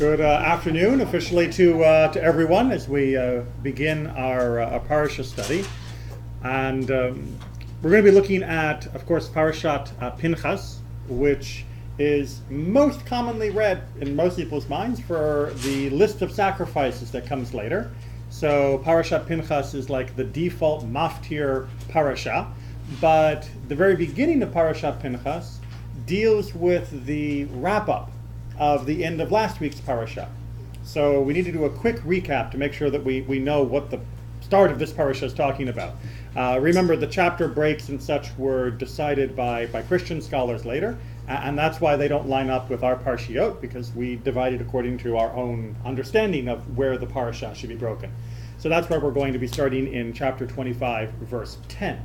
Good afternoon, officially to everyone as we begin our parasha study, and we're going to be looking at, of course, Parashat Pinchas, which is most commonly read in most people's minds for the list of sacrifices that comes later. So Parashat Pinchas is like the default maftir parasha, but the very beginning of Parashat Pinchas deals with the wrap-up of the end of last week's parasha. So we need to do a quick recap to make sure that we know what the start of this parasha is talking about. Remember, the chapter breaks and such were decided by Christian scholars later, and that's why they don't line up with our parshiot, because we divided according to our own understanding of where the parasha should be broken. So that's where we're going to be starting in chapter 25, verse 10.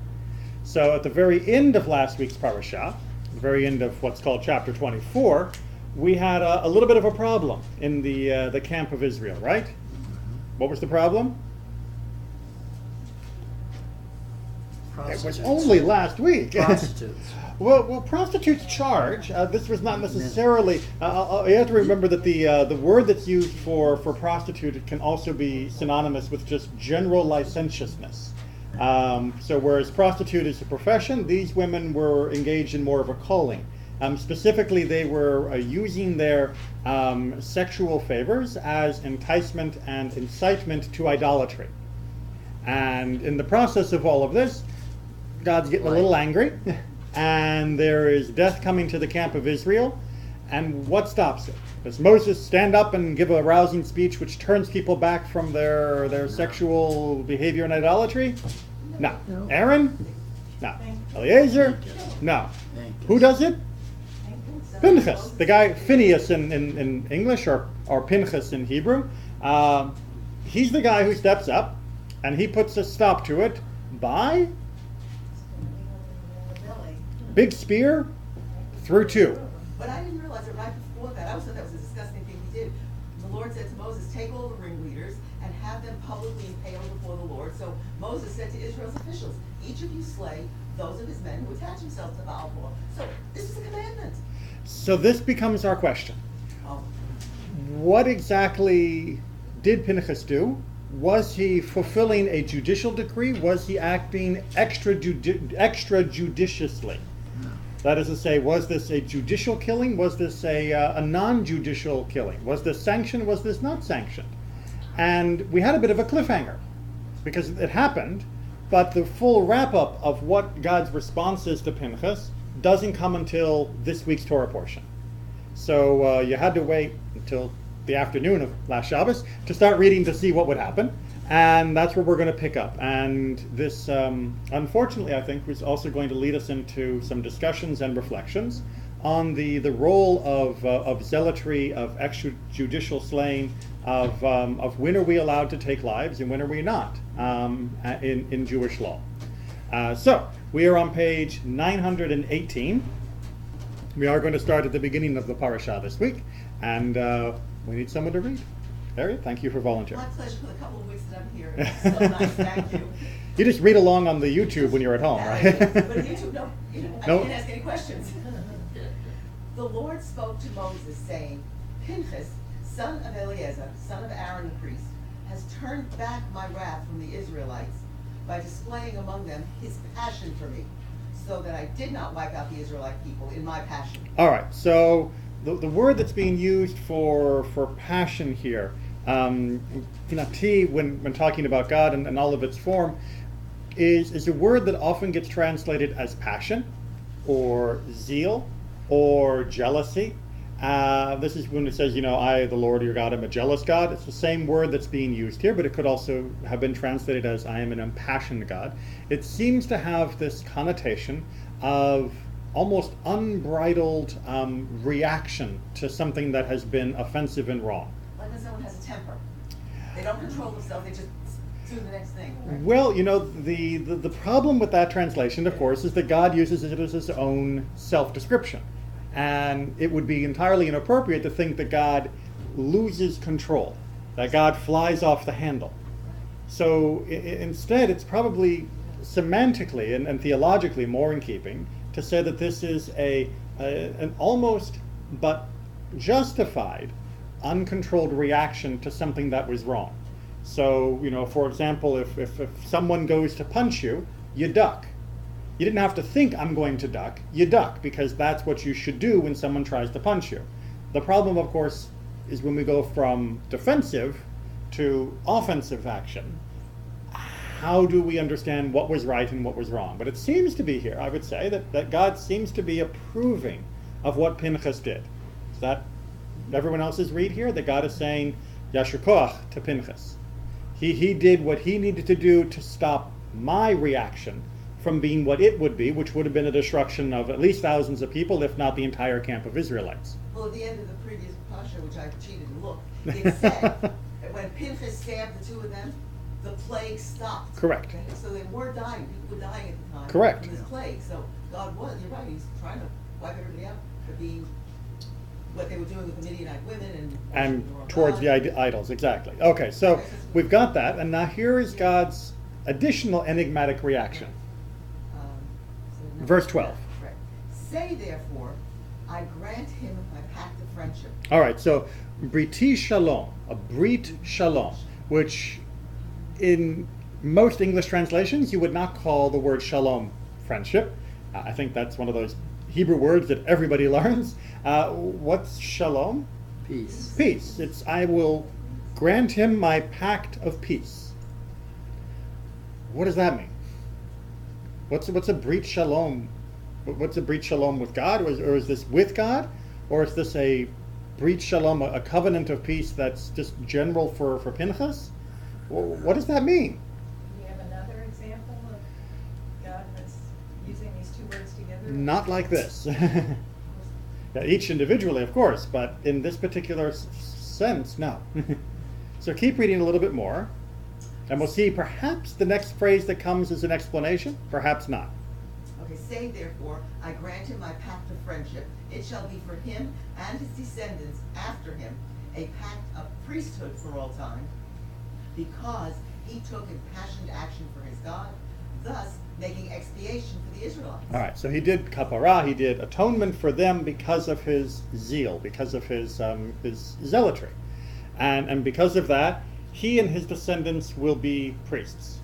So at the very end of last week's parasha, the very end of what's called chapter 24, we had a little bit of a problem in the camp of Israel, right? What was the problem? It was only last week. Prostitutes. Well, prostitutes charge. This was not necessarily. You have to remember that the word that's used for prostitute can also be synonymous with just general licentiousness. So whereas prostitute is a profession, these women were engaged in more of a calling. Specifically, they were using their sexual favors as enticement and incitement to idolatry. And in the process of all of this, God's getting a little angry, and there is death coming to the camp of Israel. And what stops it? Does Moses stand up and give a rousing speech which turns people back from their sexual behavior and idolatry? No. Aaron? No. Eliezer? No. Who does it? Pinchas, the guy, Phineas in English, or Pinchas in Hebrew. He's the guy who steps up, and he puts a stop to it by big spear through two. But I didn't realize it right before that. I always thought that was a disgusting thing he did. The Lord said to Moses, take all the ringleaders and have them publicly impaled before the Lord. So Moses said to Israel's officials, each of you slay those of his men who attach themselves to Baal. So this is a commandment. So this becomes our question. Oh. What exactly did Pinchas do? Was he fulfilling a judicial decree? Was he acting extrajudiciously? That is to say, was this a judicial killing? Was this a non-judicial killing? Was this sanctioned? Was this not sanctioned? And we had a bit of a cliffhanger because it happened, but the full wrap-up of what God's response is to Pinchas doesn't come until this week's Torah portion. So you had to wait until the afternoon of last Shabbos to start reading to see what would happen. And that's where we're going to pick up. And this, unfortunately, I think, was also going to lead us into some discussions and reflections on the role of zealotry, of extrajudicial slaying, of when are we allowed to take lives and when are we not in Jewish law. So we are on page 918. We are going to start at the beginning of the parasha this week, and we need someone to read. Harriet, thank you for volunteering. My pleasure for the couple of weeks that I'm here. It's so nice, thank you. You just read along on the YouTube when you're at home, right? But YouTube, no, I can't ask any questions. The Lord spoke to Moses, saying, Pinchas, son of Eleazar, son of Aaron the priest, has turned back my wrath from the Israelites by displaying among them his passion for me, so that I did not wipe out the Israelite people in my passion. All right, so the word that's being used for passion here, pinati, when talking about God and all of its form, is a word that often gets translated as passion, or zeal, or jealousy. This is when it says, I, the Lord your God, am a jealous God. It's the same word that's being used here, but it could also have been translated as I am an impassioned God. It seems to have this connotation of almost unbridled reaction to something that has been offensive and wrong. Like when someone has a temper. They don't control themselves, they just do the next thing. Right? Well, the problem with that translation, of course, is that God uses it as his own self-description. And it would be entirely inappropriate to think that God loses control, that God flies off the handle. So instead, it's probably semantically and theologically more in keeping to say that this is an almost but justified uncontrolled reaction to something that was wrong. So, for example, if someone goes to punch you, you duck. You didn't have to think, I'm going to duck. You duck, because that's what you should do when someone tries to punch you. The problem, of course, is when we go from defensive to offensive action. How do we understand what was right and what was wrong? But it seems to be here, I would say, that God seems to be approving of what Pinchas did. Is that everyone else's read here? That God is saying, Yasher Koach to Pinchas. He did what he needed to do to stop my reaction from being what it would be, which would have been a destruction of at least thousands of people, if not the entire camp of Israelites. Well, at the end of the previous Pasha, which I cheated and looked, it said that when Pinchas stabbed the two of them, the plague stopped. Correct. Okay? So they were dying. People were dying at the time. Correct. From this plague. So God was, you're right, he's trying to wipe everybody out for being what they were doing with the Midianite women and towards the idols, exactly. Okay, so we've got that, and now here is God's additional enigmatic reaction. Verse 12. Right. Say therefore, I grant him my pact of friendship. All right, so Briti Shalom, a Brit Shalom, which in most English translations you would not call the word shalom friendship. I think that's one of those Hebrew words that everybody learns. What's shalom? Peace. Peace. It's I will grant him my pact of peace. What does that mean? What's a Brit Shalom? What's a Brit Shalom with God? Or is this with God? Or is this a Brit Shalom, a covenant of peace that's just general for Pinchas? What does that mean? Do you have another example of God that's using these two words together? Not like this. Yeah, each individually, of course, but in this particular sense, no. So keep reading a little bit more, and we'll see perhaps the next phrase that comes is an explanation, perhaps not. Okay, say therefore, I grant him my pact of friendship. It shall be for him and his descendants after him a pact of priesthood for all time, because he took impassioned action for his God, thus making expiation for the Israelites. All right, so he did kapara, he did atonement for them because of his zeal, because of his zealotry. And because of that, he and his descendants will be priests.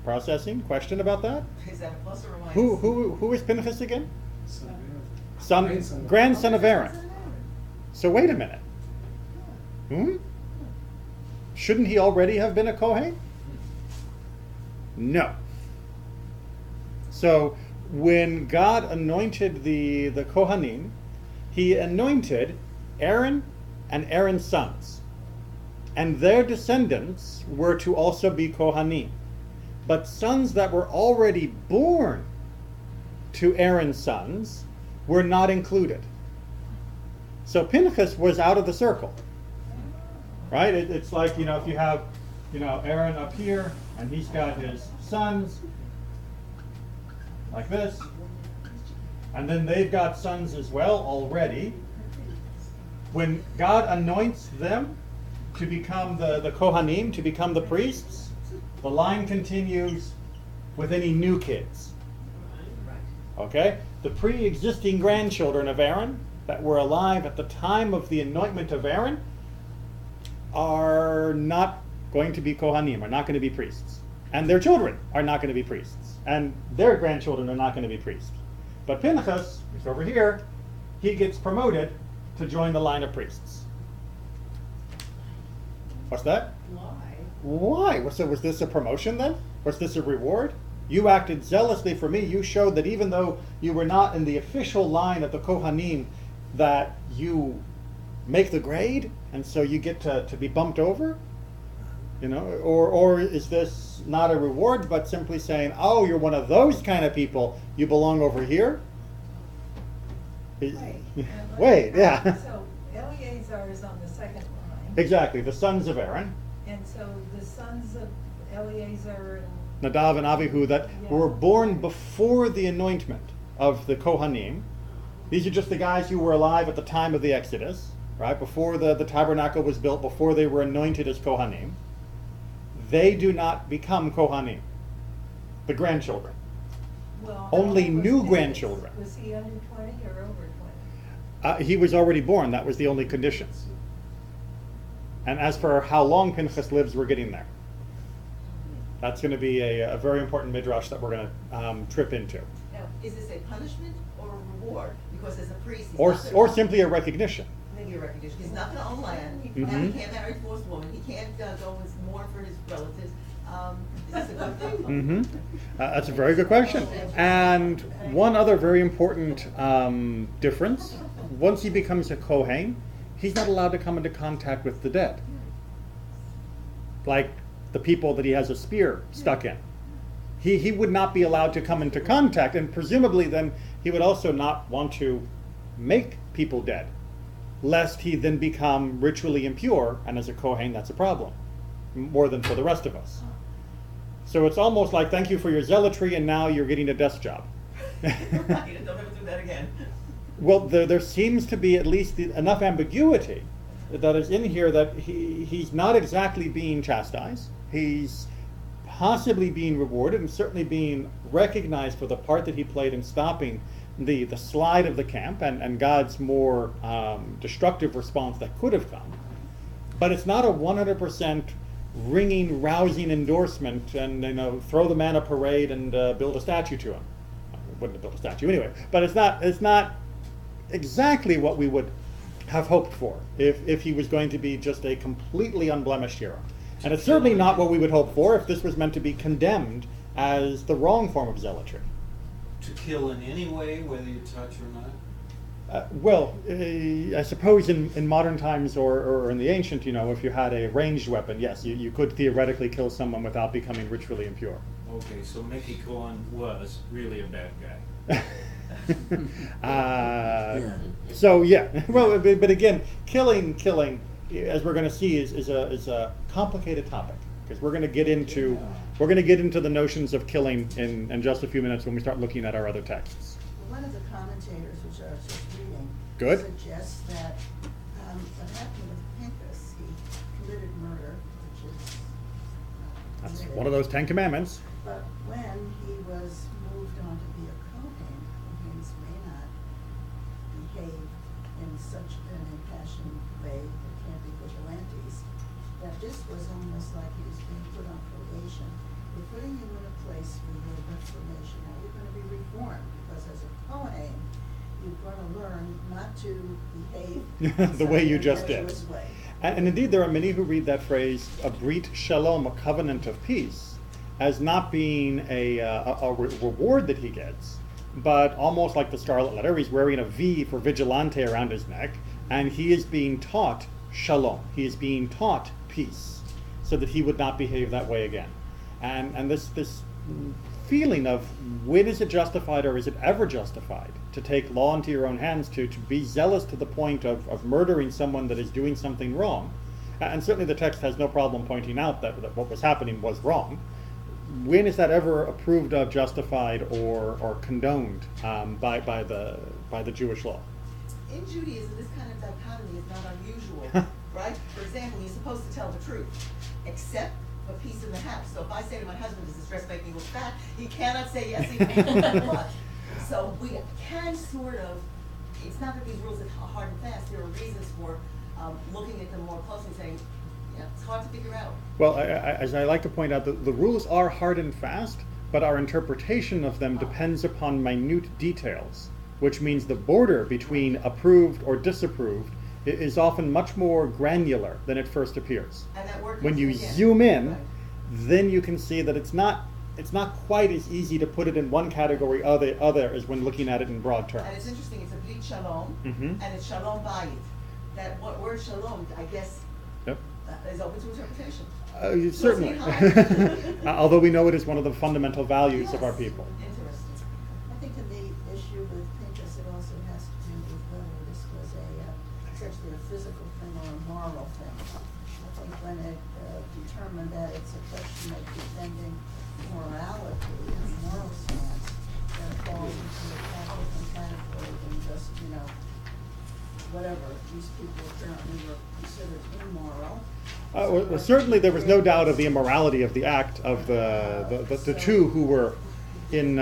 Processing? Question about that? Is that a plus or a minus? Who is Pinchas again? Grandson. Grandson of Aaron. So wait a minute. Shouldn't he already have been a Kohen? No. So when God anointed the Kohanim, he anointed Aaron and Aaron's sons. And their descendants were to also be Kohanim. But sons that were already born to Aaron's sons were not included. So Pinchas was out of the circle. Right? It's like, if you have, Aaron up here, and he's got his sons, like this, and then they've got sons as well already. When God anoints them to become the Kohanim, to become the priests, the line continues with any new kids. Okay? The pre-existing grandchildren of Aaron that were alive at the time of the anointment of Aaron are not going to be Kohanim, are not going to be priests. And their children are not going to be priests. And their grandchildren are not going to be priests. But Pinchas, who's over here, he gets promoted to join the line of priests. What's that? Why? So was this a promotion then? Was this a reward? You acted zealously for me. You showed that even though you were not in the official line of the Kohanim, that you make the grade, and so you get to be bumped over? Or is this not a reward, but simply saying, oh, you're one of those kind of people, you belong over here? Wait, yeah. So Eleazar is on the second line. Exactly, the sons of Aaron. And so the sons of Eleazar and Nadav and Abihu that were born before the anointment of the Kohanim. These are just the guys who were alive at the time of the Exodus, right? Before the tabernacle was built, before they were anointed as Kohanim. They do not become Kohanim, the grandchildren. well, Only how old was new Pinchas? grandchildren. Was he under 20 or over He was already born. That was the only condition. And as for how long Pinchas lives, we're getting there. That's going to be a very important midrash that we're going to trip into. Now, is this a punishment or a reward? Because as a priest, he's Or, not or gonna- simply a recognition. maybe a recognition. He's not going to own land. Now he can't marry a divorced woman. He can't go and mourn for his relatives. Is this a good thing? That's a very good question. And one other very important difference, once he becomes a Kohen, he's not allowed to come into contact with the dead. Like the people that he has a spear stuck in. He would not be allowed to come into contact, and presumably then he would also not want to make people dead, lest he then become ritually impure, and as a Kohen that's a problem, more than for the rest of us. So it's almost like, thank you for your zealotry, and now you're getting a desk job. Right, don't ever do that again. Well, there seems to be at least enough ambiguity that is in here that he's not exactly being chastised. He's possibly being rewarded and certainly being recognized for the part that he played in stopping the slide of the camp and God's more destructive response that could have come. But it's not a 100% ringing, rousing endorsement and, throw the man a parade and build a statue to him. I wouldn't have built a statue anyway. But it's not exactly what we would have hoped for if he was going to be just a completely unblemished hero. And it's certainly not what we would hope for if this was meant to be condemned as the wrong form of zealotry. To kill in any way, whether you touch or not? I suppose in modern times or in the ancient, if you had a ranged weapon, yes, you could theoretically kill someone without becoming ritually impure. Okay, so Mickey Cohen was really a bad guy. So yeah, well, but again, killing, as we're going to see, is a complicated topic because we're going to get into the notions of killing in just a few minutes when we start looking at our other texts. One of the commentators, which I was just reading, Good. suggests that what happened with Pinchas, he committed murder, which is That's committed. one of those 10 Commandments. But when he was moved on to be a Kohen, Kohens may not behave in such an impassioned way, they can't be vigilantes, that this was almost like he was being put on probation. We're putting you in a place where you're reformation. Now you're going to be reformed, because as a Kohen, you're going to learn not to behave The way you just did. virtuous way. And indeed, there are many who read that phrase, a brit shalom, a covenant of peace, as not being a reward that he gets, but almost like the Scarlet Letter. He's wearing a V for vigilante around his neck, and he is being taught shalom. He is being taught peace, so that he would not behave that way again. And this feeling of when is it justified or is it ever justified to take law into your own hands, to be zealous to the point of murdering someone that is doing something wrong. And certainly the text has no problem pointing out that what was happening was wrong. When is that ever approved of, justified, or condoned by the Jewish law? In Judaism, this kind of dichotomy is not unusual, right? For example, you're supposed to tell the truth, except for peace in the house. So if I say to my husband, does this dress make me look fat? He cannot say yes, even but. So we can sort of, it's not that these rules are hard and fast, there are reasons for looking at them more closely and saying, yeah, it's hard to figure out. Well, as I like to point out, the rules are hard and fast, but our interpretation of them depends upon minute details, which means the border between approved or disapproved is often much more granular than it first appears. And that word When comes you again. zoom in, Right. then you can see that it's not quite as easy to put it in one category other as when looking at it in broad terms. And it's interesting, it's a brit shalom, Mhm. and it's shalom bayit. That word shalom, I guess, Yep. is open to interpretation. Certainly. Mostly high. Although we know it is one of the fundamental values of our Yes. people. Interesting. I think in the issue with Pinchas, it also has to do with whether this was essentially a physical thing or a moral thing. I think when it determined that it's a question of defending morality and moral stance, that falls into the Catholic category than just, whatever these people apparently were considered immoral. Well, certainly there was no doubt of the immorality of the act of the two who were in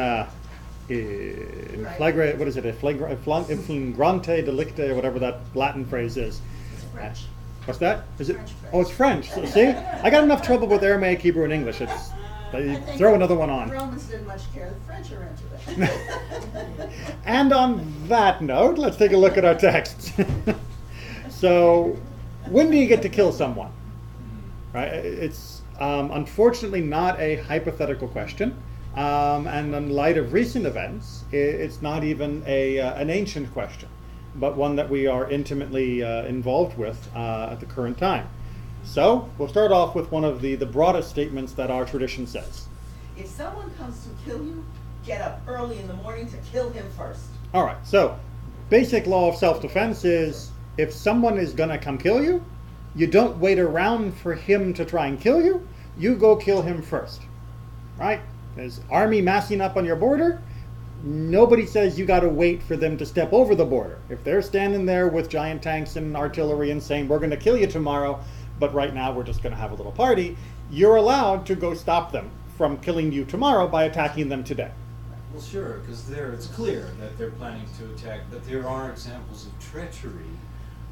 in Right. flagrante, what is it, in flagrante delicte, or whatever that Latin phrase is. It's French. What's that? Is it? French. Oh, it's French. So, see, I got enough trouble with Aramaic, Hebrew, and English. It's I think throw another one on. The Romans didn't much care. The French are into it. And on that note, let's take a look at our texts. So, when do you get to kill someone? Right? It's unfortunately not a hypothetical question, and in light of recent events, it's not even an ancient question, but one that we are intimately involved with at the current time. So, we'll start off with one of the broadest statements that our tradition says. If someone comes to kill you, get up early in the morning to kill him first. All right, so basic law of self-defense is if someone is going to come kill you, you don't wait around for him to try and kill you. You go kill him first, right? There's army massing up on your border. Nobody says you got to wait for them to step over the border. If they're standing there with giant tanks and artillery and saying, we're going to kill you tomorrow, but right now we're just going to have a little party, you're allowed to go stop them from killing you tomorrow by attacking them today. Well, sure, because there it's clear that they're planning to attack, but there are examples of treachery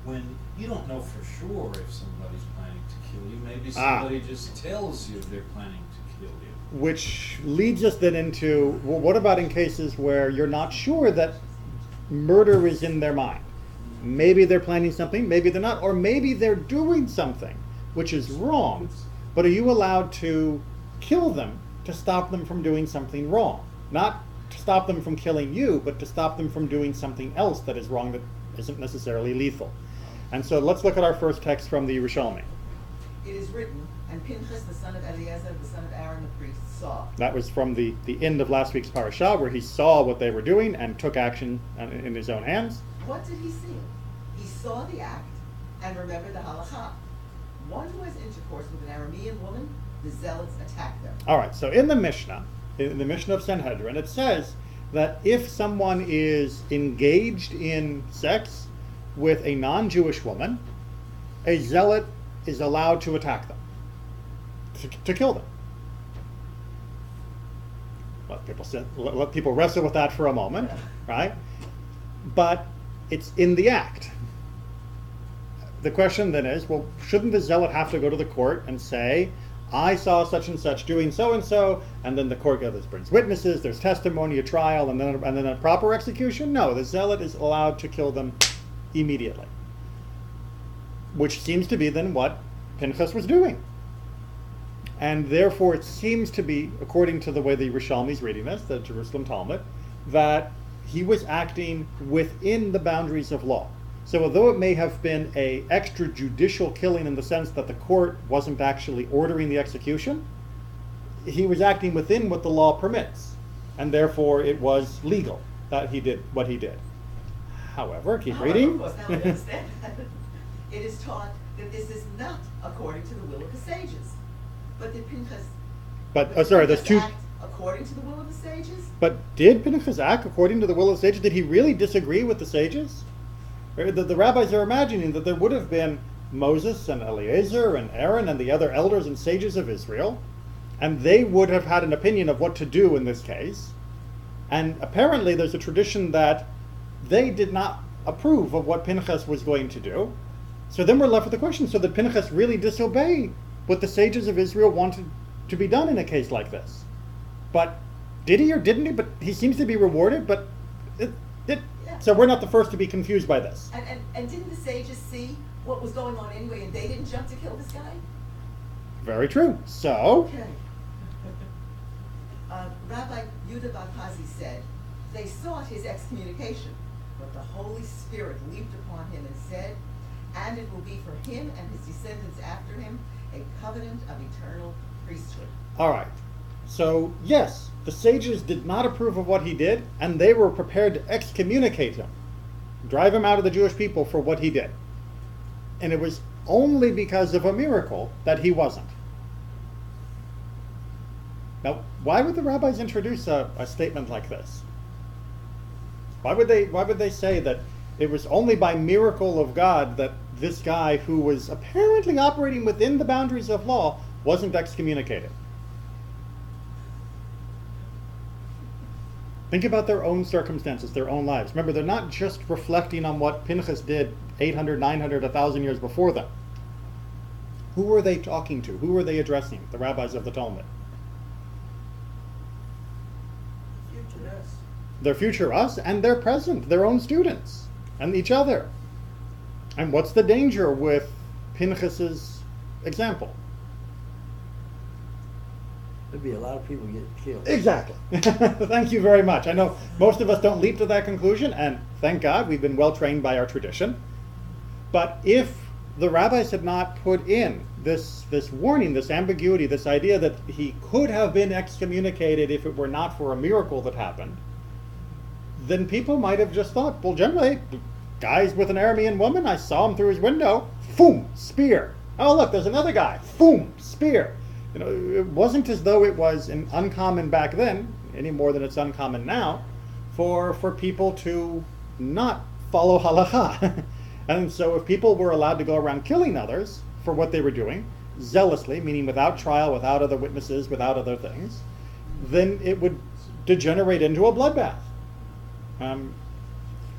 when you don't know for sure if somebody's planning to kill you. Maybe somebody just tells you they're planning to kill you. Which leads us then into, well, what about in cases where you're not sure that murder is in their mind? Maybe they're planning something, maybe they're not, or maybe they're doing something which is wrong, but are you allowed to kill them to stop them from doing something wrong? Not to stop them from killing you, but to stop them from doing something else that is wrong that isn't necessarily lethal. And so let's look at our first text from the Yerushalmi. It is written, and Pinchas, the son of Eleazar, the son of Aaron the priest, saw. That was from the end of last week's parashah, where he saw what they were doing and took action in his own hands. What did he see? He saw the act and remembered the halakha. One who has intercourse with an Aramean woman, the zealots attack them. All right, so in the Mishnah of Sanhedrin, it says that if someone is engaged in sex with a non-Jewish woman, a zealot is allowed to attack them, to kill them. Let people wrestle with that for a moment, right? But it's in the act. The question then is, well, shouldn't the zealot have to go to the court and say, I saw such and such doing so and so, and then the court brings witnesses, there's testimony, a trial, and then a proper execution? No, the zealot is allowed to kill them immediately, which seems to be then what Pinchas was doing. And therefore it seems to be, according to the way the Yerushalmi is reading this, the Jerusalem Talmud, that he was acting within the boundaries of law. So although it may have been a extrajudicial killing in the sense that the court wasn't actually ordering the execution, he was acting within what the law permits, and therefore it was legal that he did what he did. However, keep reading. Of course, now we understand that. It is taught that this is not according to the will of the sages, but that Pinchas. There's two. Act according to the will of the sages. But did Pinchas act according to the will of the sages? Did he really disagree with the sages? The rabbis are imagining that there would have been Moses and Eleazar and Aaron and the other elders and sages of Israel, and they would have had an opinion of what to do in this case. And apparently there's a tradition that they did not approve of what Pinchas was going to do. So then we're left with the question, so did Pinchas really disobey what the sages of Israel wanted to be done in a case like this? But did he or didn't he? But he seems to be rewarded, but so we're not the first to be confused by this. And didn't the sages see what was going on anyway, and they didn't jump to kill this guy? Very true. So, Okay. Rabbi Yudah Bakazi said, they sought his excommunication, but the Holy Spirit leaped upon him and said, and it will be for him and his descendants after him a covenant of eternal priesthood. all right. So, yes, the sages did not approve of what he did, and they were prepared to excommunicate him, drive him out of the Jewish people for what he did. And it was only because of a miracle that he wasn't. Now, why would the rabbis introduce a statement like this? Why would they say that it was only by miracle of God that this guy, who was apparently operating within the boundaries of law, wasn't excommunicated? Think about their own circumstances, their own lives. Remember, they're not just reflecting on what Pinchas did 800, 900, 1,000 years before them. Who were they talking to? Who were they addressing? The rabbis of the Talmud. Future us. Their future us and their present, their own students, and each other. And what's the danger with Pinchas's example? There'd be a lot of people getting killed. Exactly. Thank you very much. I know most of us don't leap to that conclusion, and thank God we've been well trained by our tradition. But if the rabbis had not put in this warning, this ambiguity, this idea that he could have been excommunicated if it were not for a miracle that happened, then people might have just thought, well, generally, guy's with an Aramean woman, I saw him through his window, boom, spear. Oh, look, there's another guy, boom, spear. You know, it wasn't as though it was uncommon back then, any more than it's uncommon now, for people to not follow halacha. And so if people were allowed to go around killing others for what they were doing, zealously, meaning without trial, without other witnesses, without other things, then it would degenerate into a bloodbath.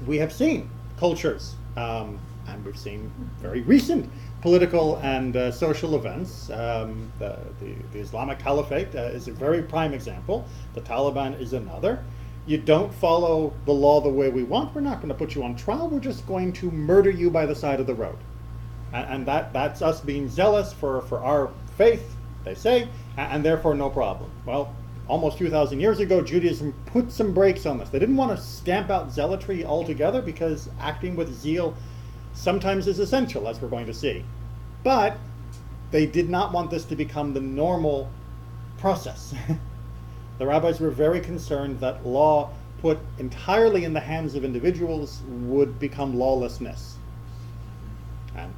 We have seen cultures, and we've seen very recent political and social events. The Islamic Caliphate is a very prime example. The Taliban is another. You don't follow the law the way we want, we're not going to put you on trial, we're just going to murder you by the side of the road. And that's us being zealous for our faith, they say, and therefore no problem. Well, almost 2,000 years ago, Judaism put some brakes on this. They didn't want to stamp out zealotry altogether because acting with zeal sometimes is essential, as we're going to see. But they did not want this to become the normal process. The rabbis were very concerned that law put entirely in the hands of individuals would become lawlessness. And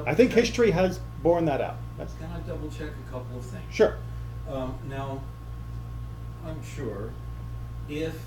I think history has borne that out. Can I double check a couple of things? Sure. Now, I'm sure if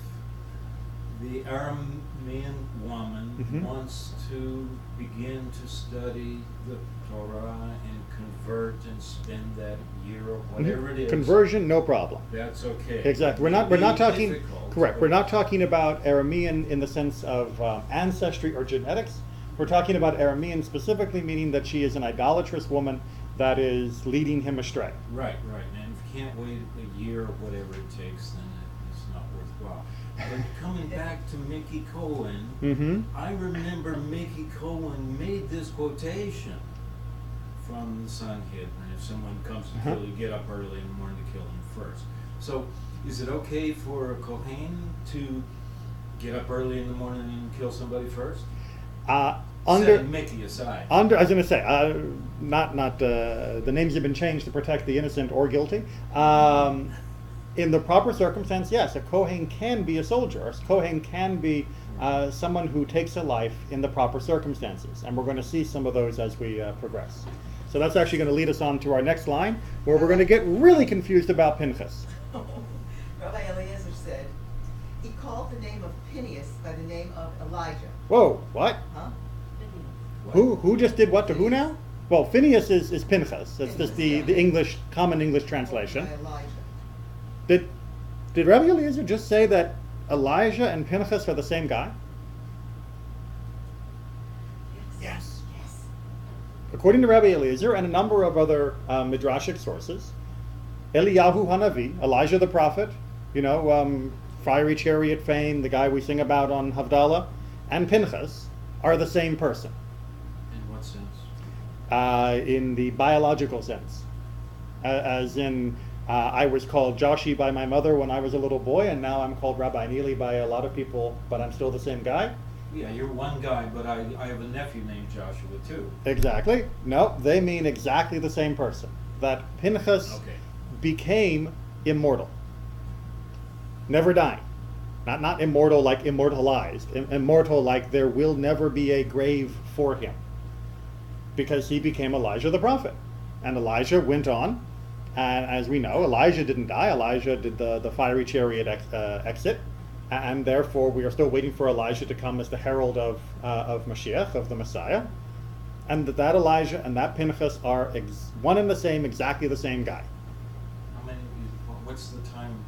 the Aramean woman wants to begin to study the Torah and convert and spend that year or whatever it is. Conversion, no problem. That's okay. Exactly. We're not talking. Difficult. Correct. We're not talking about Aramean in the sense of ancestry or genetics. We're talking about Aramean specifically, meaning that she is an idolatrous woman that is leading him astray. Right. And if you can't wait a year or whatever it takes, then it's not worthwhile. But coming back to Mickey Cohen, I remember Mickey Cohen made this quotation from the Sanhedrin: if someone comes to kill you, get up early in the morning to kill him first. So, is it okay for a Kohen to get up early in the morning and kill somebody first? Setting Mickey aside. I was going to say, the names have been changed to protect the innocent or guilty. In the proper circumstance, yes, a Kohen can be a soldier. A Kohen can be someone who takes a life in the proper circumstances. And we're going to see some of those as we progress. So that's actually going to lead us on to our next line, where we're going to get really confused about Pinchas. Rabbi Eliezer said, he called the name of Phineas by the name of Elijah. Whoa, what? Huh? Who just did what to who now? Well, Phineas is Pinchas. That's just the English, common English translation. By Elijah. Did Rabbi Eliezer just say that Elijah and Pinchas are the same guy? Yes. According to Rabbi Eliezer and a number of other midrashic sources, Eliyahu Hanavi, Elijah the prophet, fiery chariot fame, the guy we sing about on Havdalah, and Pinchas are the same person. In what sense? In the biological sense. As in, I was called Joshi by my mother when I was a little boy, and now I'm called Rabbi Neely by a lot of people, but I'm still the same guy. Yeah, you're one guy, but I have a nephew named Joshua too. Exactly. No, they mean exactly the same person. That Pinchas became immortal. Never dying. Not immortal like immortalized. Immortal like there will never be a grave for him. Because he became Elijah the prophet. And Elijah went on. And as we know, Elijah didn't die. Elijah did the fiery chariot exit. And therefore, we are still waiting for Elijah to come as the herald of Mashiach, of the Messiah. And that Elijah and that Pinchas are one and the same, exactly the same guy. How many? What's the time?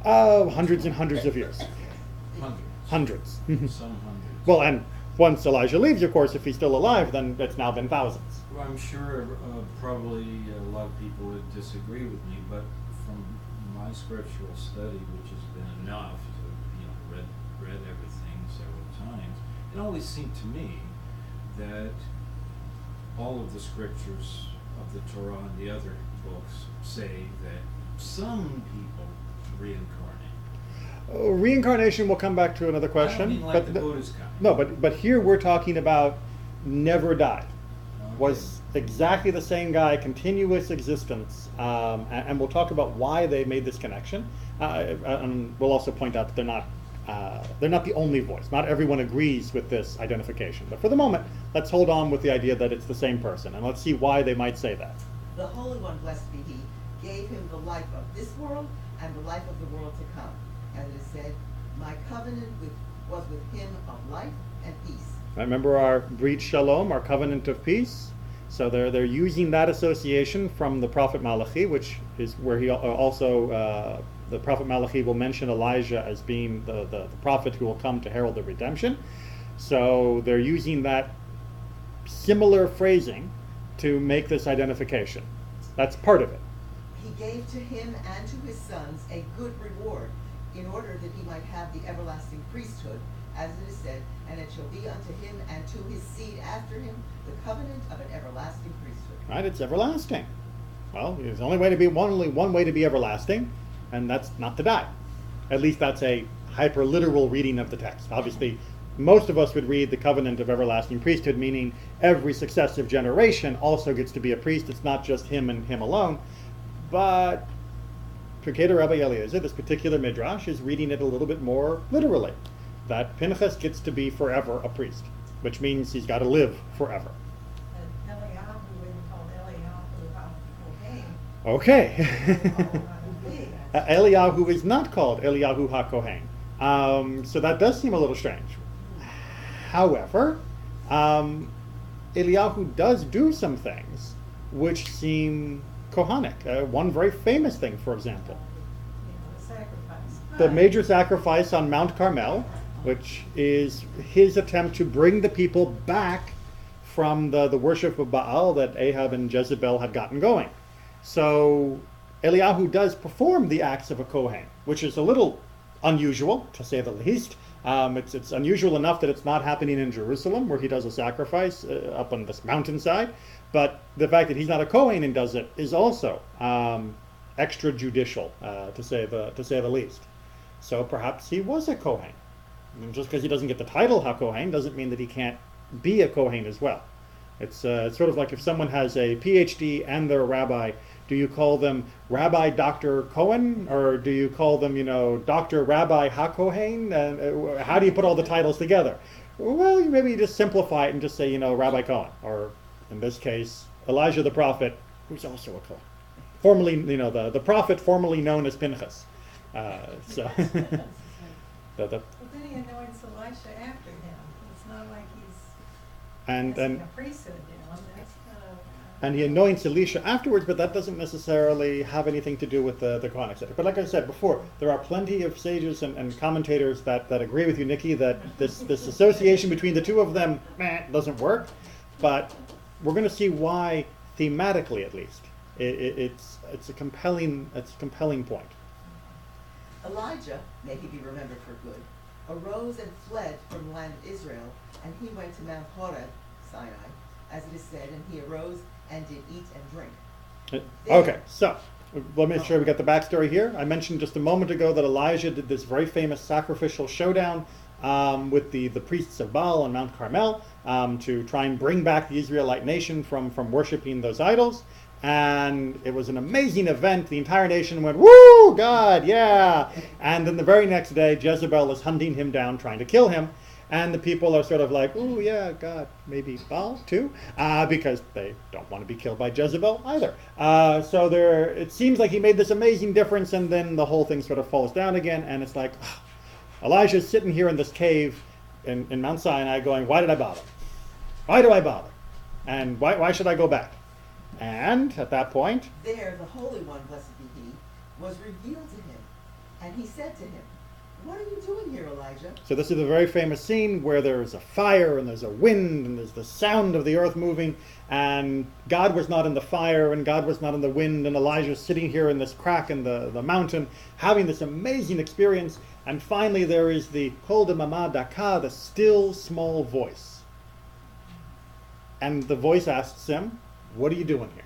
Hundreds and hundreds of years. Hundreds. Hundreds. Some hundreds. Well, and once Elijah leaves, of course, if he's still alive, then it's now been thousands. Well, I'm sure probably a lot of people would disagree with me, but from my scriptural study, which has been enough to read everything several times, it always seemed to me that all of the scriptures of the Torah and the other books say that some people reincarnate. Reincarnation will come back to another question. I don't mean like the Buddha's kind. No, but here we're talking about never died. Okay. Was exactly the same guy, continuous existence, and we'll talk about why they made this connection. And we'll also point out that they're not the only voice. Not everyone agrees with this identification. But for the moment, let's hold on with the idea that it's the same person, and let's see why they might say that. The Holy One, blessed be He, gave him the life of this world and the life of the world to come. As it is said, my covenant was with him of life and peace. Remember our Brit Shalom, our covenant of peace? So they're using that association from the prophet Malachi, which is where he also, the prophet Malachi will mention Elijah as being the prophet who will come to herald the redemption. So they're using that similar phrasing to make this identification. That's part of it. He gave to him and to his sons a good reward, in order that he might have the everlasting priesthood, as it is said, and it shall be unto him and to his seed after him the covenant of an everlasting priesthood. Right? It's everlasting. Well, there's only one way to be everlasting, and that's not to die. At least that's a hyper-literal reading of the text. Obviously, most of us would read the covenant of everlasting priesthood, meaning every successive generation also gets to be a priest. It's not just him and him alone. But Pirkei Rabbi Eliezer, this particular midrash, is reading it a little bit more literally. That Pinchas gets to be forever a priest, which means he's got to live forever. And Eliyahu, we call Eliyahu HaKohen. Okay. Eliyahu is not called Eliyahu HaKohen. So that does seem a little strange. However, Eliyahu does do some things which seem Kohanic. One very famous thing, for example. The sacrifice. The major sacrifice on Mount Carmel, which is his attempt to bring the people back from the worship of Baal that Ahab and Jezebel had gotten going. So Eliyahu does perform the acts of a Kohen, which is a little unusual, to say the least. It's unusual enough that it's not happening in Jerusalem, where he does a sacrifice up on this mountainside. But the fact that he's not a Kohen and does it is also extrajudicial, to say the least. So perhaps he was a Kohen. And just because he doesn't get the title HaKohen doesn't mean that he can't be a Kohen as well. It's sort of like if someone has a PhD and they're a rabbi, do you call them Rabbi Dr. Cohen, or do you call them, Dr. Rabbi HaKohen? And how do you put all the titles together? Well, maybe you just simplify it and just say, Rabbi Cohen, or in this case, Elijah the prophet, who's also a Kohen. Formerly, the prophet formerly known as Pinchas. So. But then he anoints Elisha after him. It's not like he's and a priesthood down. That's and he anoints Elisha afterwards, but that doesn't necessarily have anything to do with the Kohanic sector. But like I said before, there are plenty of sages and commentators that agree with you, Nikki, that this association between the two of them doesn't work. But we're going to see why, thematically at least, it's a compelling point. Elijah, may he be remembered for good, arose and fled from the land of Israel, and he went to Mount Horeb, Sinai, as it is said, and he arose and did eat and drink. Okay, so let me make sure we got the backstory here. I mentioned just a moment ago that Elijah did this very famous sacrificial showdown with the priests of Baal on Mount Carmel to try and bring back the Israelite nation from worshiping those idols. And it was an amazing event. The entire nation went, "Woo, God, yeah!" And then the very next day, Jezebel is hunting him down, trying to kill him. And the people are sort of like, "Ooh, yeah, God, maybe Baal too," because they don't want to be killed by Jezebel either. So it seems like he made this amazing difference, and then the whole thing sort of falls down again. And it's like, Elijah's sitting here in this cave in Mount Sinai going, "Why did I bother? Why do I bother? And why should I go back?" And at that point, there the Holy One, blessed be He, was revealed to him, And he said to him, "What are you doing here, Elijah?" So this is a very famous scene where there's a fire and there's a wind and there's the sound of the earth moving, and God was not in the fire and God was not in the wind, and Elijah's sitting here in this crack in the mountain having this amazing experience, and finally there is the kol demama daka, the still small voice. And the voice asks him, "What are you doing here?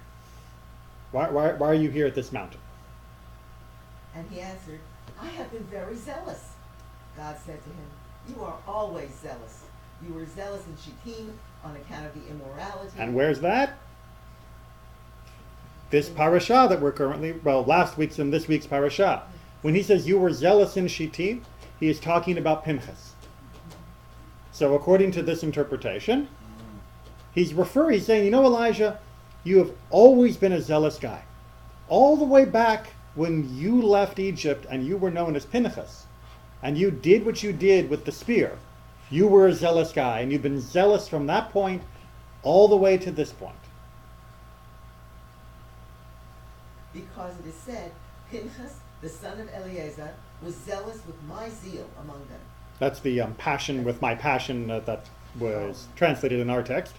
Why are you here at this mountain?" And he answered, "I have been very zealous." God said to him, "You are always zealous. You were zealous in Shittim on account of the immorality." And where's that? This parasha that we're currently, last week's and this week's parasha. When he says you were zealous in Shittim, he is talking about Pinchas. So according to this interpretation, he's saying, you know, Elijah, you have always been a zealous guy. All the way back when you left Egypt and you were known as Pinchas, and you did what you did with the spear, you were a zealous guy, and you've been zealous from that point all the way to this point. Because it is said, Pinchas, the son of Eleazar, was zealous with my zeal among them. That's the passion with my passion that was translated in our text.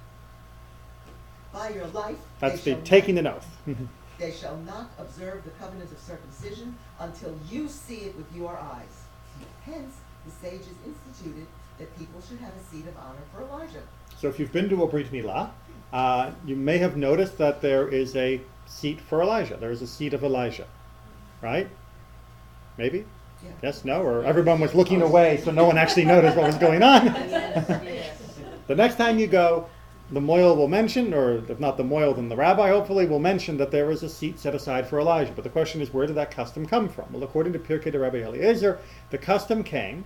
By your life, That's they the shall taking not- an oath. They shall not observe the covenant of circumcision until you see it with your eyes. Hence, the sages instituted that people should have a seat of honor for Elijah. So if you've been to a Brit Milah, you may have noticed that there is a seat for Elijah. There is a seat of Elijah, right? Maybe? Yeah. Yes, no? Or everyone was looking away so no one actually noticed what was going on. The next time you go, the moil will mention, or if not the moil, then the rabbi hopefully will mention that there was a seat set aside for Elijah. But the question is, where did that custom come from? Well, according to Pirkei de Rabbi Eliezer, the custom came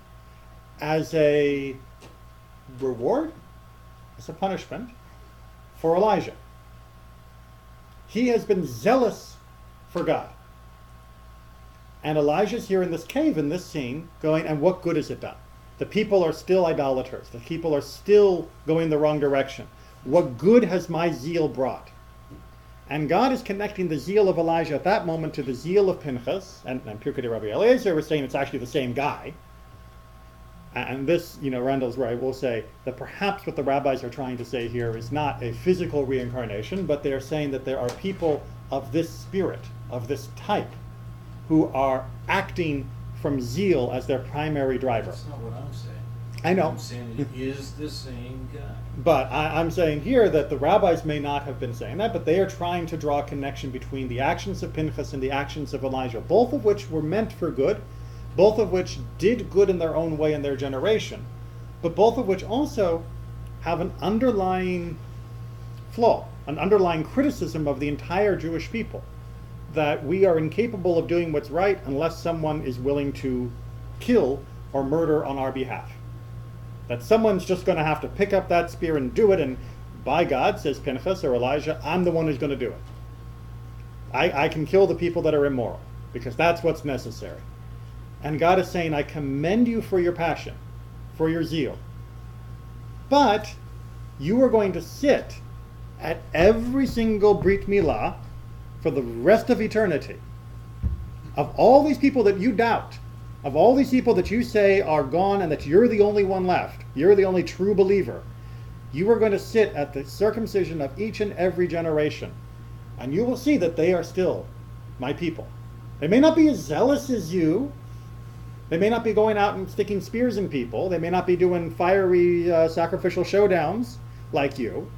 as a reward, as a punishment for Elijah. He has been zealous for God. And Elijah's here in this cave, in this scene, going, and what good has it done? The people are still idolaters. The people are still going the wrong direction. What good has my zeal brought? And God is connecting the zeal of Elijah at that moment to the zeal of Pinchas, and Pirkei de Rabbi Eliezer was saying it's actually the same guy. And this, Randall's right, will say that perhaps what the rabbis are trying to say here is not a physical reincarnation, but they are saying that there are people of this spirit, of this type, who are acting from zeal as their primary driver. That's not what I'm saying. I know. I'm saying it is the same guy. But I'm saying here that the rabbis may not have been saying that, but they are trying to draw a connection between the actions of Pinchas and the actions of Elijah, both of which were meant for good, both of which did good in their own way in their generation, but both of which also have an underlying flaw, an underlying criticism of the entire Jewish people, that we are incapable of doing what's right unless someone is willing to kill or murder on our behalf. That someone's just going to have to pick up that spear and do it, and by God, says Pinchas or Elijah, I'm the one who's going to do it. I can kill the people that are immoral, because that's what's necessary. And God is saying, I commend you for your passion, for your zeal. But you are going to sit at every single Brit Milah for the rest of eternity. Of all these people that you doubt, of all these people that you say are gone and that you're the only one left, you're the only true believer, you are going to sit at the circumcision of each and every generation, and you will see that they are still my people. They may not be as zealous as you. They may not be going out and sticking spears in people. They may not be doing fiery sacrificial showdowns like you.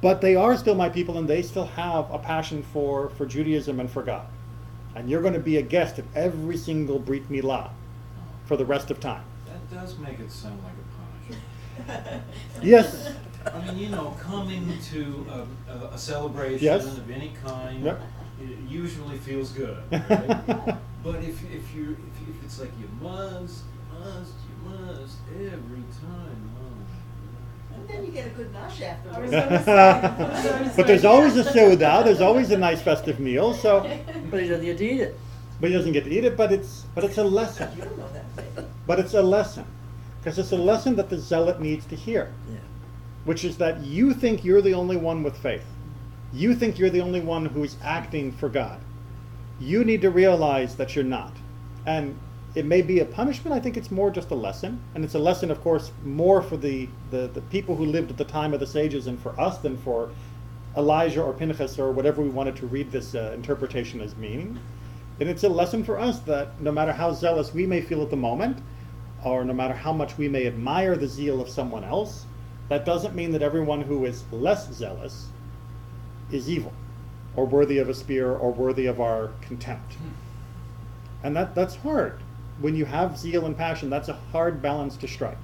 But they are still my people, and they still have a passion for Judaism and for God. And you're going to be a guest at every single Brit Milah for the rest of time. That does make it sound like a punishment. Yes. I mean, coming to a celebration Yes. of any kind, Yep. it usually feels good. Right? But if it's like you must every time. And then you get a good nosh I was afterwards. gonna say. But there's always a seudah, there's always a nice festive meal, so, But he doesn't get to eat it. but he doesn't get to eat it, but it's a lesson. You don't know that. But it's a lesson. Because it's a lesson that the zealot needs to hear. Yeah. Which is that you think you're the only one with faith. You think you're the only one who's acting for God. You need to realize that you're not. And it may be a punishment. I think it's more just a lesson. And it's a lesson, of course, more for the people who lived at the time of the sages and for us than for Elijah or Pinchas or whatever we wanted to read this interpretation as meaning. And it's a lesson for us that no matter how zealous we may feel at the moment, or no matter how much we may admire the zeal of someone else, that doesn't mean that everyone who is less zealous is evil, or worthy of a spear, or worthy of our contempt. And that's hard. When you have zeal and passion, that's a hard balance to strike.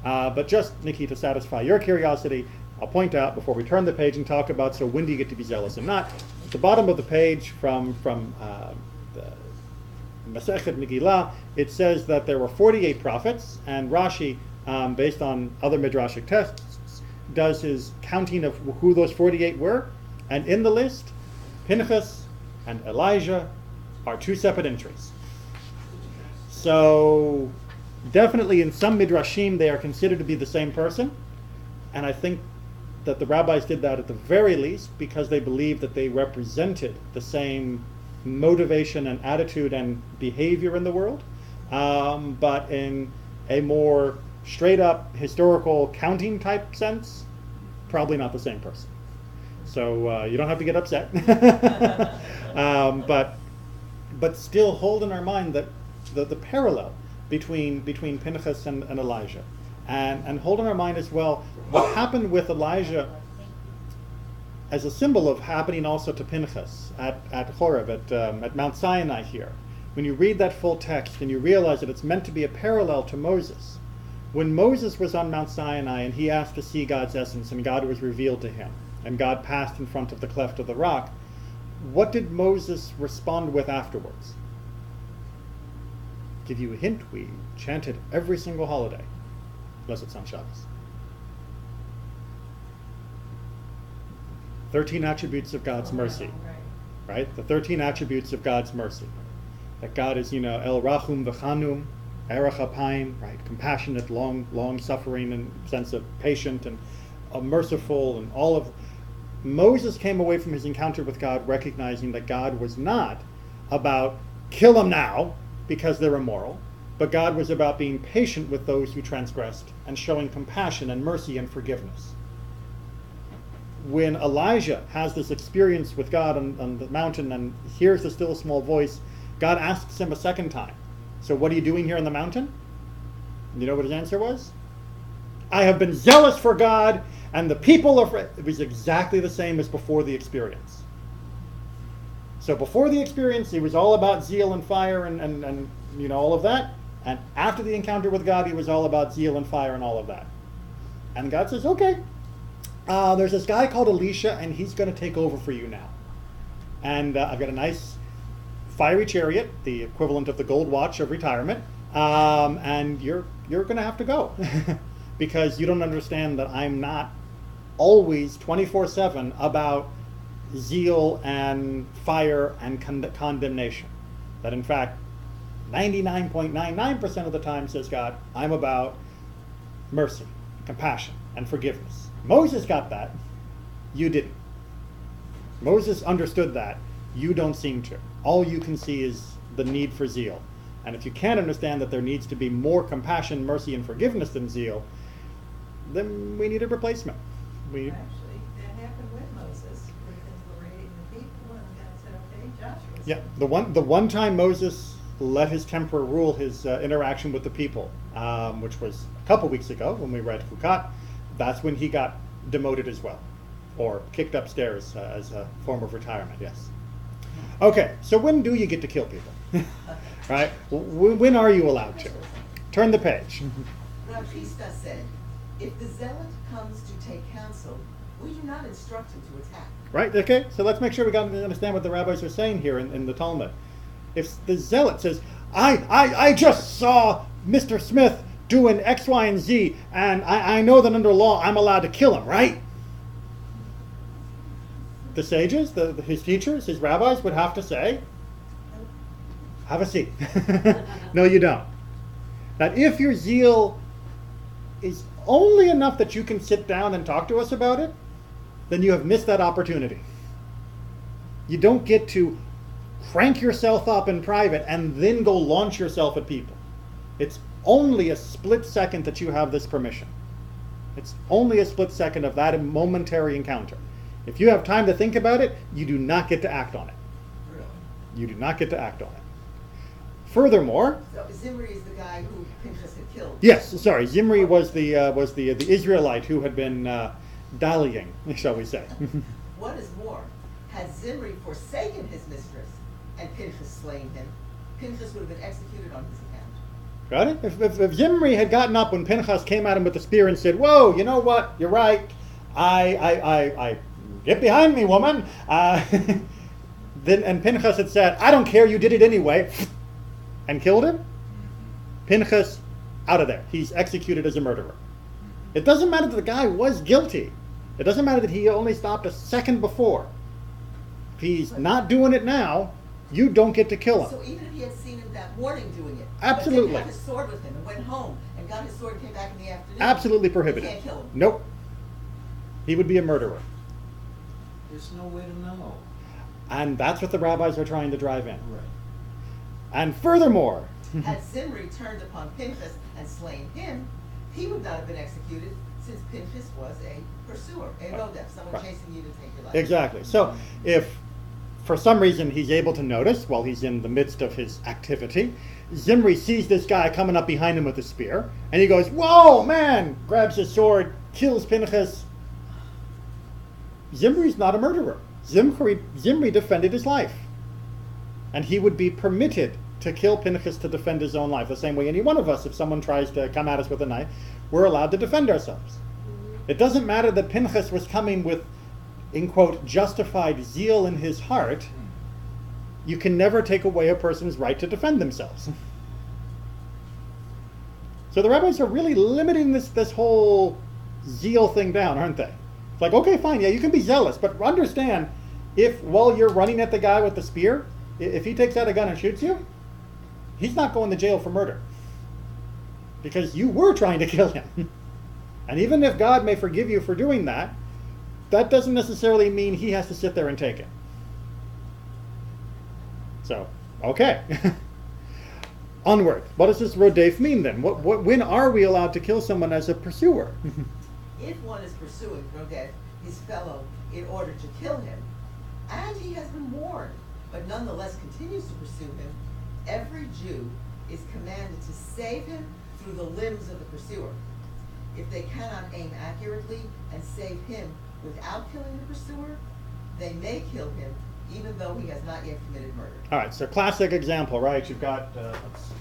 But just, Nikki, to satisfy your curiosity, I'll point out before we turn the page and talk about, so when do you get to be zealous and not? At the bottom of the page from the Masechet Megillah, it says that there were 48 prophets, and Rashi, based on other Midrashic texts, does his counting of who those 48 were, and in the list, Pinchas and Elijah are two separate entries. So definitely in some Midrashim they are considered to be the same person, and I think that the rabbis did that at the very least because they believed that they represented the same motivation and attitude and behavior in the world, but in a more straight up historical counting type sense, probably not the same person. So you don't have to get upset. But still hold in our mind that the parallel between Pinchas and Elijah, and hold in our mind as well what happened with Elijah as a symbol of happening also to Pinchas at Horeb, at Mount Sinai here. When you read that full text and you realize that it's meant to be a parallel to Moses. When Moses was on Mount Sinai and he asked to see God's essence and God was revealed to him and God passed in front of the cleft of the rock, what did Moses respond with afterwards? Give you a hint, we chanted every single holiday, unless it's on Shabbos. 13 attributes of God's mercy, right? The 13 attributes of God's mercy. That God is, El Rachum V'Chanum, Erech Apayim, right? Compassionate, long suffering, and sense of patient and merciful, and all of. Moses came away from his encounter with God recognizing that God was not about kill them now because they're immoral, but God was about being patient with those who transgressed and showing compassion and mercy and forgiveness. When Elijah has this experience with God on the mountain and hears the still small voice, God asks him a second time, so what are you doing here on the mountain? You know what his answer was? I have been zealous for God, and the people are... It was exactly the same as before the experience. So before the experience, he was all about zeal and fire and all of that. And after the encounter with God, he was all about zeal and fire and all of that. And God says, okay, there's this guy called Elisha, and he's going to take over for you now. And I've got a nice fiery chariot, the equivalent of the gold watch of retirement, and you're going to have to go. Because you don't understand that I'm not always 24/7 about zeal and fire and condemnation. That in fact, 99.99% of the time, says God, I'm about mercy, compassion, and forgiveness. Moses got that. You didn't. Moses understood that. You don't seem to. All you can see is the need for zeal. And if you can't understand that there needs to be more compassion, mercy, and forgiveness than zeal, then we need a replacement. Actually, that happened with Moses, with liberating the people, and God said, okay, Joshua. Yeah, the one time Moses let his temper rule his interaction with the people, which was a couple weeks ago when we read Hukat, that's when he got demoted as well, or kicked upstairs as a form of retirement, yes. Okay, so when do you get to kill people? Right? When are you allowed to? Turn the page. Rav Chisda said, if the zealot comes to take counsel, we do not instruct him to attack. Right, okay, so let's make sure we got to understand what the rabbis are saying here in the Talmud. If the zealot says, I just saw Mr. Smith doing X, Y, and Z, and I know that under law I'm allowed to kill him, right? The sages, his teachers, his rabbis would have to say, have a seat. No, you don't. That if your zeal is only enough that you can sit down and talk to us about it, then you have missed that opportunity. You don't get to crank yourself up in private and then go launch yourself at people. It's only a split second that you have this permission. It's only a split second of that momentary encounter. If you have time to think about it, you do not get to act on it. Really? You do not get to act on it. Furthermore, So Zimri is the guy who Pinchas had killed. yes, sorry, Zimri was the Israelite who had been dallying, shall we say? What is more, had Zimri forsaken his mistress and Pinchas slain him, Pinchas would have been executed on his account. Got it? If Zimri had gotten up when Pinchas came at him with the spear and said, "Whoa, you know what? You're right. I get behind me, woman." Then and Pinchas had said, "I don't care. You did it anyway," and killed him. Pinchas, out of there. He's executed as a murderer. It doesn't matter that the guy was guilty. It doesn't matter that he only stopped a second before. If he's not doing it now, you don't get to kill him. So even if he had seen him that morning doing it, Absolutely. but didn't have his sword with him and went home and got his sword and came back in the afternoon, Absolutely you prohibited. can't kill him. Nope. He would be a murderer. There's no way to know. And that's what the rabbis are trying to drive in. Right. And furthermore, Had Zimri turned upon Pinchas and slain him, he would not have been executed, since Pinchas was a pursuer, a rodef, someone Right. chasing you to take your life. exactly. So if for some reason he's able to notice while he's in the midst of his activity, Zimri sees this guy coming up behind him with a spear, and he goes, "Whoa, man!" grabs his sword, kills Pinchas. Zimri's not a murderer. Zimri defended his life. And he would be permitted to kill Pinchas to defend his own life. The same way any one of us, if someone tries to come at us with a knife, we're allowed to defend ourselves. It doesn't matter that Pinchas was coming with, in quote, justified zeal in his heart. You can never take away a person's right to defend themselves. So the rabbis are really limiting this whole zeal thing down, aren't they? It's like, okay, fine, yeah, you can be zealous, but understand, if while you're running at the guy with the spear, if he takes out a gun and shoots you, he's not going to jail for murder. Because you were trying to kill him. And even if God may forgive you for doing that, that doesn't necessarily mean he has to sit there and take it. So, okay. Onward. What does this rodef mean then? When are we allowed to kill someone as a pursuer? If one is pursuing rodef, his fellow, in order to kill him, and he has been warned, but nonetheless continues to pursue him, every Jew is commanded to save him through the limbs of the pursuer. If they cannot aim accurately and save him without killing the pursuer, they may kill him even though he has not yet committed murder. All right, so classic example, right? You've got,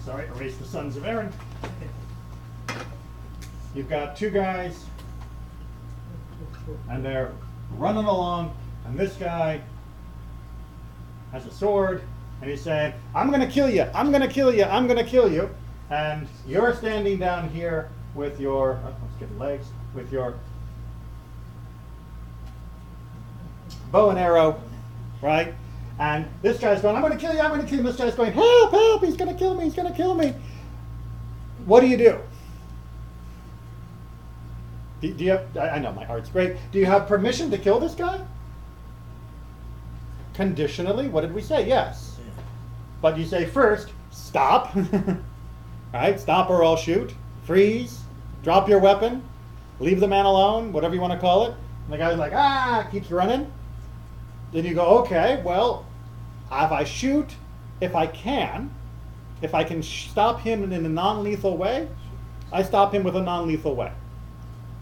erase the sons of Aaron. You've got two guys, and they're running along, and this guy has a sword, and he's saying, "I'm going to kill you, I'm going to kill you, I'm going to kill you." And you're standing down here with your, let's get legs, with your bow and arrow, right? And this guy's going, "I'm going to kill you, I'm going to kill you." This guy's going, "Help, help, he's going to kill me, he's going to kill me." What do you do? Do you have, I know my heart's great. Do you have permission to kill this guy? Conditionally, what did we say? Yes. But you say first, stop. Right? Stop or I'll shoot. Freeze. Drop your weapon. Leave the man alone, whatever you want to call it. And the guy's like, keeps running. Then you go, okay, well, if I shoot, if I can stop him in a non-lethal way, I stop him with a non-lethal way.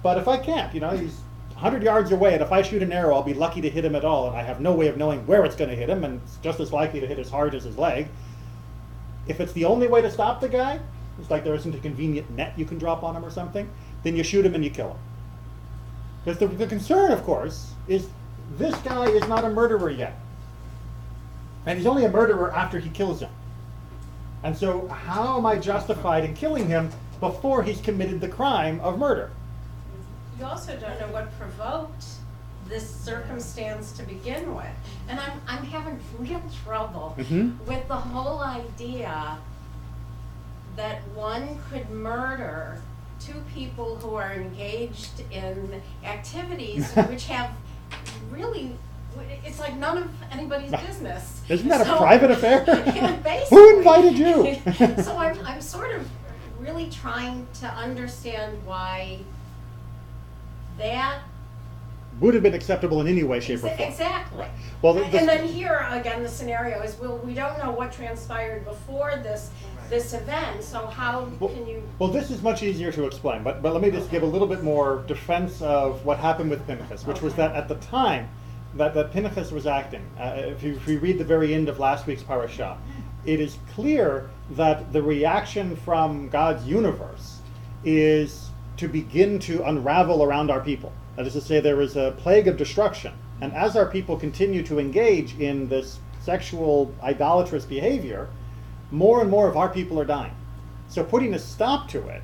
But if I can't, he's 100 yards away, and if I shoot an arrow, I'll be lucky to hit him at all, and I have no way of knowing where it's going to hit him, and it's just as likely to hit his heart as his leg. If it's the only way to stop the guy, it's like there isn't a convenient net you can drop on him or something, then you shoot him and you kill him. Because the concern, of course, is this guy is not a murderer yet. And he's only a murderer after he kills him. And so how am I justified in killing him before he's committed the crime of murder? You also don't know what provoked this circumstance to begin with. And I'm having real trouble with the whole idea that one could murder two people who are engaged in activities which have really it's like none of anybody's business. Isn't that a So- private affair? Yeah, basically. Who invited you? So I'm sort of really trying to understand why that. Would have been acceptable in any way, shape, or form. Exactly. Right. Well, And then here, again, the scenario is, well, we don't know what transpired before this event, so how can you? Well, this is much easier to explain, but let me just give a little bit more defense of what happened with Pinchas, which was that at the time that Pinchas was acting, if you read the very end of last week's parashah, it is clear that the reaction from God's universe is to begin to unravel around our people. That is to say, there is a plague of destruction. And as our people continue to engage in this sexual idolatrous behavior, more and more of our people are dying. So putting a stop to it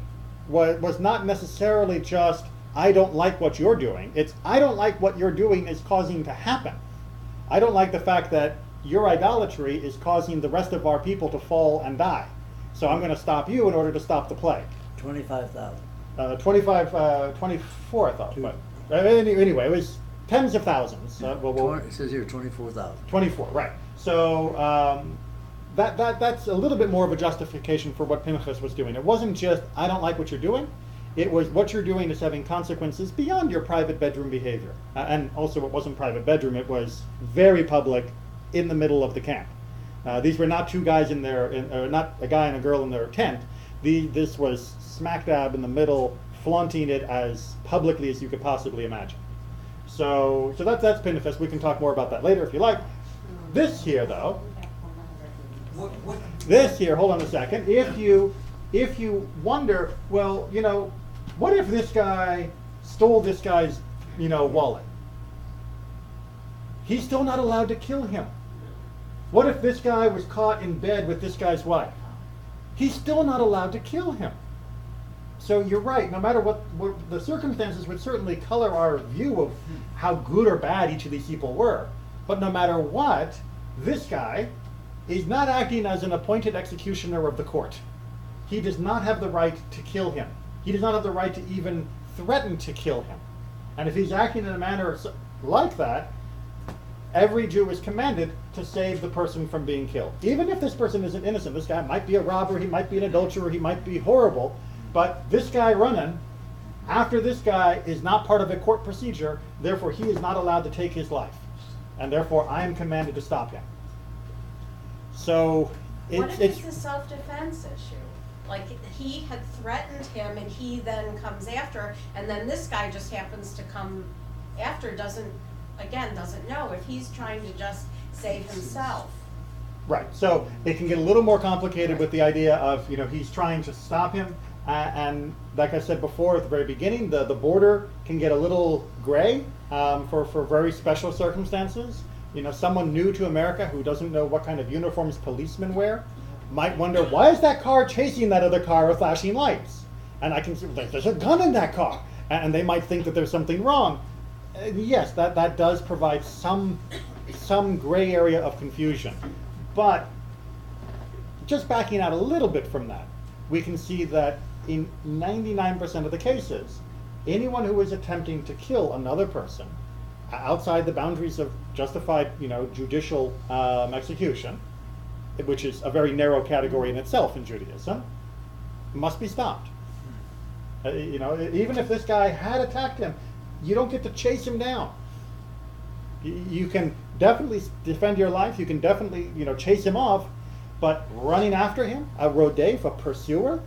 was not necessarily just, I don't like what you're doing. It's, I don't like what you're doing is causing to happen. I don't like the fact that your idolatry is causing the rest of our people to fall and die. So I'm going to stop you in order to stop the plague. 25,000. 24, I thought. But anyway, it was tens of thousands. It says here 24,000. 24, right. So that's a little bit more of a justification for what Pinchas was doing. It wasn't just, I don't like what you're doing. It was, what you're doing is having consequences beyond your private bedroom behavior. And also, it wasn't private bedroom, it was very public in the middle of the camp. These were not two guys in their, not a guy and a girl in their tent. This was smack dab in the middle, flaunting it as publicly as you could possibly imagine. So that's Pinchas. We can talk more about that later if you like. This here, though, this here, hold on a second. If you wonder, well, you know, what if this guy stole this guy's, you know, wallet? He's still not allowed to kill him. What if this guy was caught in bed with this guy's wife? He's still not allowed to kill him. So you're right, no matter what the circumstances would certainly color our view of how good or bad each of these people were. But no matter what, this guy is not acting as an appointed executioner of the court. He does not have the right to kill him. He does not have the right to even threaten to kill him. And if he's acting in a manner like that, every Jew is commanded to save the person from being killed. Even if this person isn't innocent, this guy might be a robber, he might be an adulterer, he might be horrible, but this guy running after this guy is not part of a court procedure, therefore he is not allowed to take his life. And therefore I am commanded to stop him. So What if it's a self-defense issue? Like, he had threatened him and he then comes after, and then this guy just happens to come after, doesn't know if he's trying to just save himself. Right, so it can get a little more complicated with the idea of, you know, he's trying to stop him, and like I said before at the very beginning, the border can get a little gray for very special circumstances. You know, someone new to America who doesn't know what kind of uniforms policemen wear might wonder, why is that car chasing that other car with flashing lights? And I can see, there's a gun in that car, and they might think that there's something wrong. Yes, that does provide some gray area of confusion. But just backing out a little bit from that, we can see that in 99% of the cases, anyone who is attempting to kill another person outside the boundaries of justified, you know, judicial execution, which is a very narrow category in itself in Judaism, must be stopped. You know, even if this guy had attacked him, you don't get to chase him down. You can definitely defend your life. You can definitely, you know, chase him off. But running after him, a rodef, a pursuer,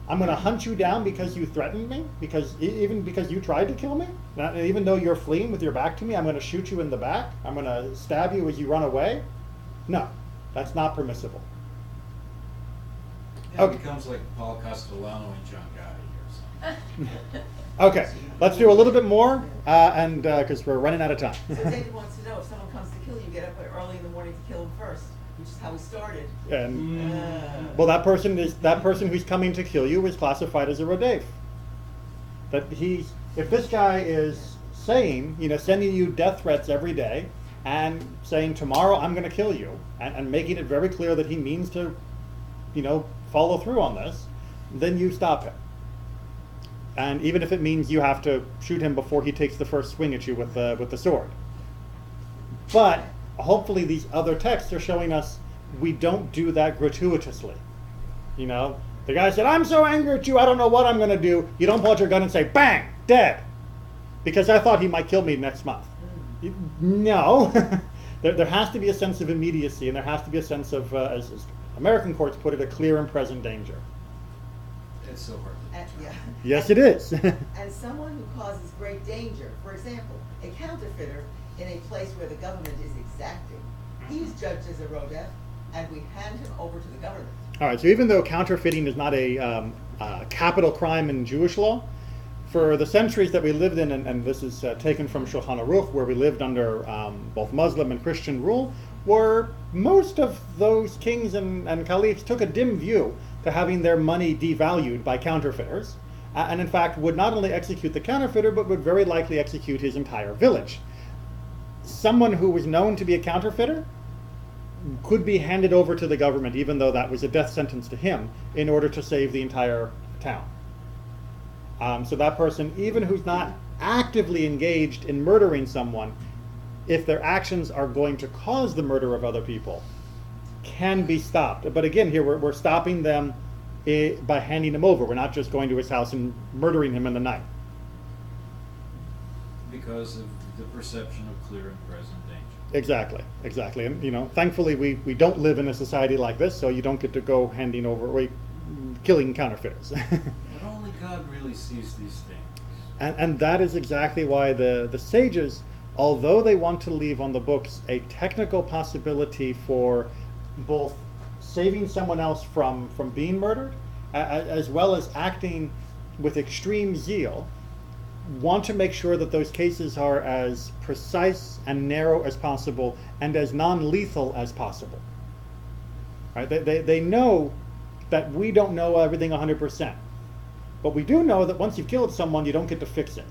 I'm going to hunt you down because you threatened me, even because you tried to kill me. Even though you're fleeing with your back to me, I'm going to shoot you in the back. I'm going to stab you as you run away. No, that's not permissible. Yeah, it becomes like Paul Castellano and John Gotti or something. Okay, let's do a little bit more, and because we're running out of time. So David wants to know, if someone comes to kill you, get up early in the morning to kill him first, which is how we started. And well, that person who's coming to kill you is classified as a rodef. That if this guy is saying, you know, sending you death threats every day and saying tomorrow I'm going to kill you, and making it very clear that he means to, you know, follow through on this, then you stop him. And even if it means you have to shoot him before he takes the first swing at you with the sword. But hopefully these other texts are showing us we don't do that gratuitously. You know, the guy said, I'm so angry at you, I don't know what I'm going to do. You don't pull out your gun and say, bang, dead. Because I thought he might kill me next month. No. there has to be a sense of immediacy, and there has to be a sense of, as American courts put it, a clear and present danger. It's so hard. Yeah. Yes, it is. And someone who causes great danger, for example, a counterfeiter in a place where the government is exacting, he's judged as a rodef, and we hand him over to the government. All right, so even though counterfeiting is not a capital crime in Jewish law, for the centuries that we lived in, and this is taken from Shulchan Aruch, where we lived under both Muslim and Christian rule, where most of those kings and caliphs took a dim view to having their money devalued by counterfeiters, and in fact would not only execute the counterfeiter, but would very likely execute his entire village. Someone who was known to be a counterfeiter could be handed over to the government, even though that was a death sentence to him, in order to save the entire town. So that person, even who's not actively engaged in murdering someone, if their actions are going to cause the murder of other people, can be stopped. But again, here we're stopping them by handing him over. We're not just going to his house and murdering him in the night. Because of the perception of clear and present danger. Exactly. And you know, thankfully we don't live in a society like this, so you don't get to go handing over, killing counterfeiters. But only God really sees these things. And that is exactly why the sages, although they want to leave on the books a technical possibility for both saving someone else from being murdered, as well as acting with extreme zeal, want to make sure that those cases are as precise and narrow as possible and as non-lethal as possible. Right? They know that we don't know everything 100%. But we do know that once you've killed someone, you don't get to fix it.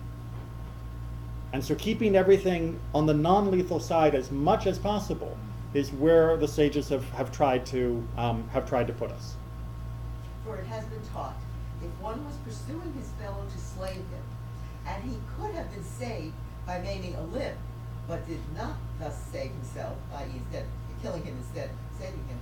And so keeping everything on the non-lethal side as much as possible is where the sages have tried to put us. For it has been taught, if one was pursuing his fellow to slay him, and he could have been saved by maiming a limb, but did not thus save himself, i.e. instead killing him instead, saving him,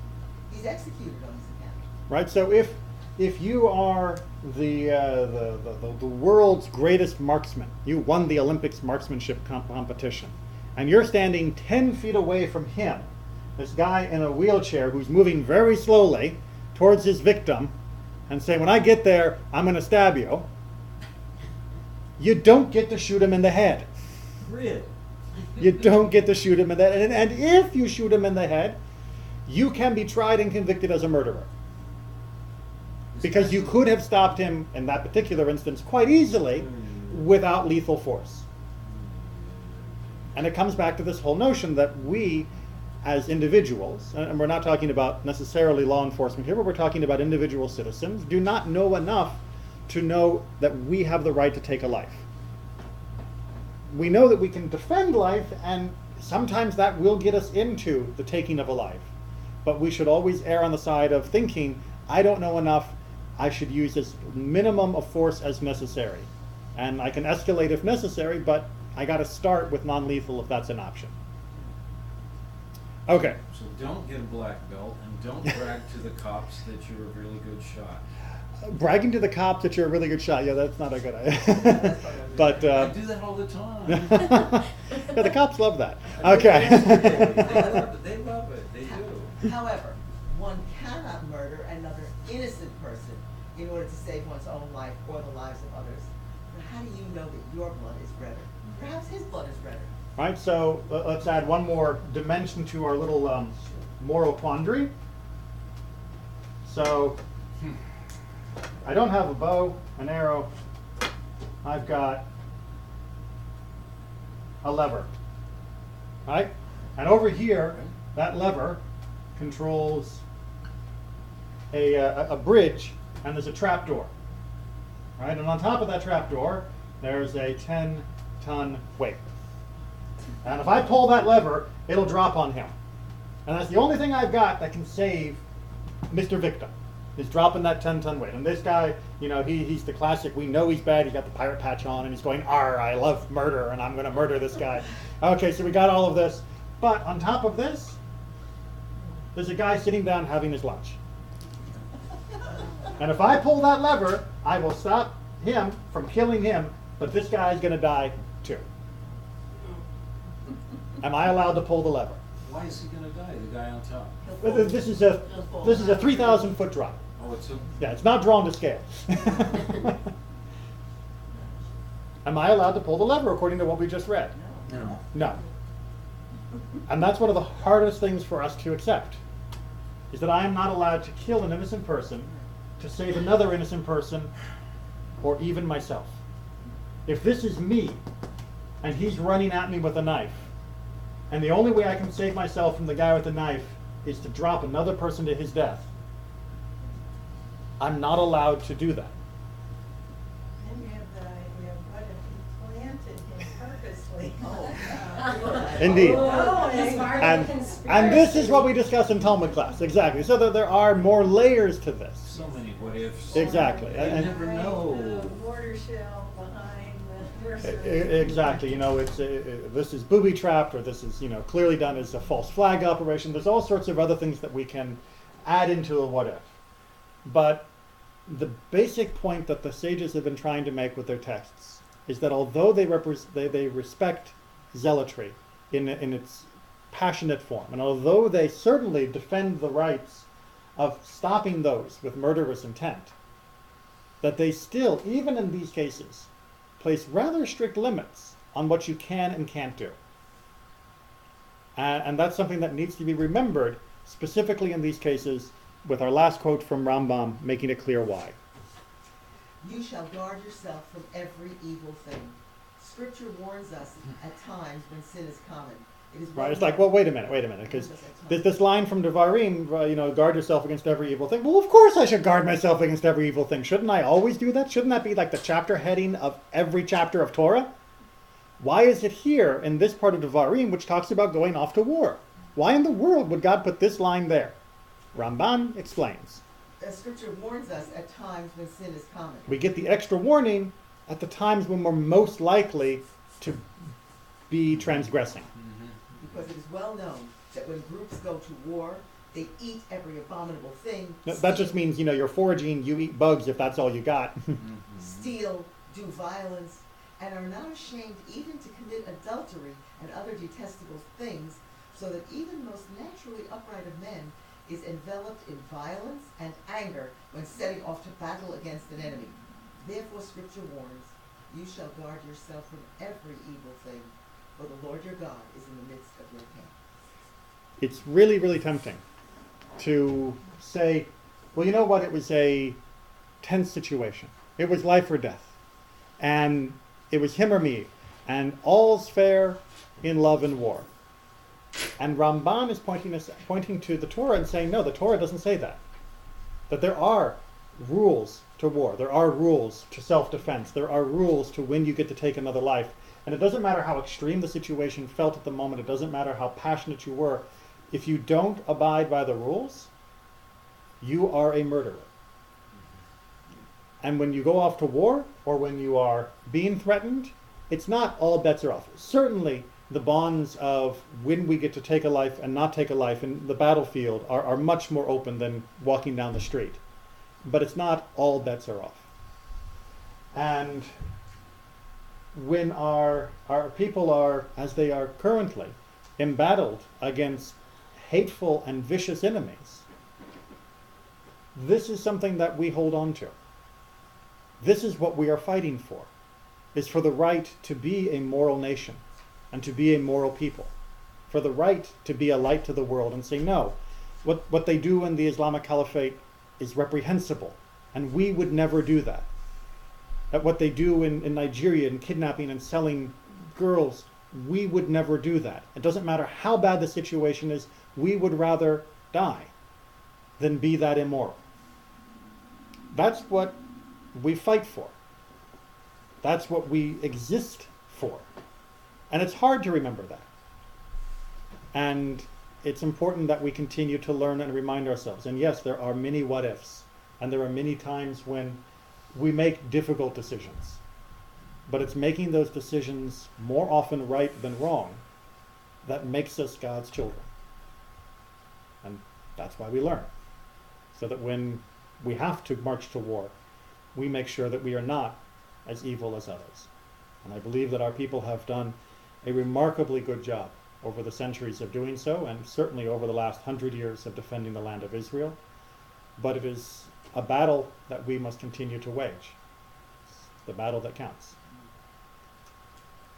he's executed on his account. Right. So if you are the world's greatest marksman, you won the Olympics marksmanship competition, and you're standing 10 feet away from him, this guy in a wheelchair who's moving very slowly towards his victim, and say, when I get there, I'm going to stab you. You don't get to shoot him in the head. Really? You don't get to shoot him in the head. And if you shoot him in the head, you can be tried and convicted as a murderer. Because you could have stopped him in that particular instance quite easily without lethal force. And it comes back to this whole notion that we, as individuals, and we're not talking about necessarily law enforcement here, but we're talking about individual citizens, do not know enough to know that we have the right to take a life. We know that we can defend life, and sometimes that will get us into the taking of a life. But we should always err on the side of thinking, I don't know enough, I should use as minimum of force as necessary. And I can escalate if necessary, but I got to start with non-lethal if that's an option. Okay. So don't get a black belt, and don't brag to the cops that you're a really good shot. Bragging to the cops that you're a really good shot, yeah, that's not a good idea. But I do that all the time. yeah, the cops love that. Okay. They love it. They do. However, one cannot murder another innocent person in order to save one's own life or the lives of others. But how do you know that your blood is redder? Perhaps his blood is redder. All right, so let's add one more dimension to our little moral quandary. So I don't have a bow, an arrow. I've got a lever. Right? And over here, that lever controls a bridge, and there's a trapdoor. Right? And on top of that trapdoor, there's a 10-ton weight. And if I pull that lever, it'll drop on him. And that's the only thing I've got that can save Mr. Victim, is dropping that 10-ton weight. And this guy, you know, he's the classic, we know he's bad, he's got the pirate patch on, and he's going, "Arr, I love murder, and I'm going to murder this guy." Okay, so we got all of this. But on top of this, there's a guy sitting down having his lunch. And if I pull that lever, I will stop him from killing him, but this guy is going to die too. Am I allowed to pull the lever? Why is he gonna die? The guy on top. This is a 3,000-foot drop. Oh, it's a. Yeah, it's not drawn to scale. Am I allowed to pull the lever according to what we just read? No. No. And that's one of the hardest things for us to accept, is that I am not allowed to kill an innocent person to save another innocent person or even myself. If this is me and he's running at me with a knife, and the only way I can save myself from the guy with the knife is to drop another person to his death, I'm not allowed to do that. Then you have the idea of what if he planted him purposely? Indeed. Oh, It's part of the And this is conspiracy. what we discuss in Talmud class, exactly. So that there are more layers to this. So many what ifs. Exactly. You And- never know. The mortar shell behind the nursery. Exactly. You know, it's this is booby trapped, or this is, you know, clearly done as a false flag operation. There's all sorts of other things that we can add into a what if. But the basic point that the sages have been trying to make with their texts is that although they respect zealotry in its passionate form, and although they certainly defend the rights of stopping those with murderous intent, that they still, even in these cases, place rather strict limits on what you can and can't do. And that's something that needs to be remembered, specifically in these cases, with our last quote from Rambam making it clear why. You shall guard yourself from every evil thing. Scripture warns us at times when sin is common. It is Right? It's like, well, wait a minute, because this line from Devarim, you know, guard yourself against every evil thing. Well, of course I should guard myself against every evil thing. Shouldn't I always do that? Shouldn't that be like the chapter heading of every chapter of Torah? Why is it here in this part of Devarim, which talks about going off to war? Why in the world would God put this line there? Ramban explains. Scripture warns us at times when sin is common. We get the extra warning at the times when we're most likely to be transgressing. Because it is well known that when groups go to war, they eat every abominable thing. That just means, you know, you're foraging, you eat bugs if that's all you got. Steal, do violence, and are not ashamed even to commit adultery and other detestable things, so that even the most naturally upright of men is enveloped in violence and anger when setting off to battle against an enemy. Therefore Scripture warns, you shall guard yourself from every evil thing, for the Lord your God is in the midst of your camp. It's really, really tempting to say, well, you know what, it was a tense situation. It was life or death. And it was him or me. And all's fair in love and war. And Ramban is pointing to the Torah and saying, no, the Torah doesn't say that. That there are rules to war. There are rules to self-defense. There are rules to when you get to take another life. And it doesn't matter how extreme the situation felt at the moment. It doesn't matter how passionate you were. If you don't abide by the rules, you are a murderer. And when you go off to war, or when you are being threatened, it's not all bets are off. Certainly, the bonds of when we get to take a life and not take a life in the battlefield are much more open than walking down the street. But it's not all bets are off. And when our people are, as they are currently, embattled against hateful and vicious enemies, this is something that we hold on to. This is what we are fighting for, is for the right to be a moral nation and to be a moral people, for the right to be a light to the world and say, no, what they do in the Islamic Caliphate is reprehensible, and we would never do that. That what they do in Nigeria in kidnapping and selling girls, we would never do that. It doesn't matter how bad the situation is, we would rather die than be that immoral. That's what we fight for. That's what we exist for. And it's hard to remember that. And it's important that we continue to learn and remind ourselves. And yes, there are many what ifs. And there are many times when we make difficult decisions. But it's making those decisions more often right than wrong that makes us God's children. And that's why we learn. So that when we have to march to war, we make sure that we are not as evil as others. And I believe that our people have done a remarkably good job over the centuries of doing so, and certainly over the last 100 years of defending the land of Israel. But it is a battle that we must continue to wage. It's the battle that counts.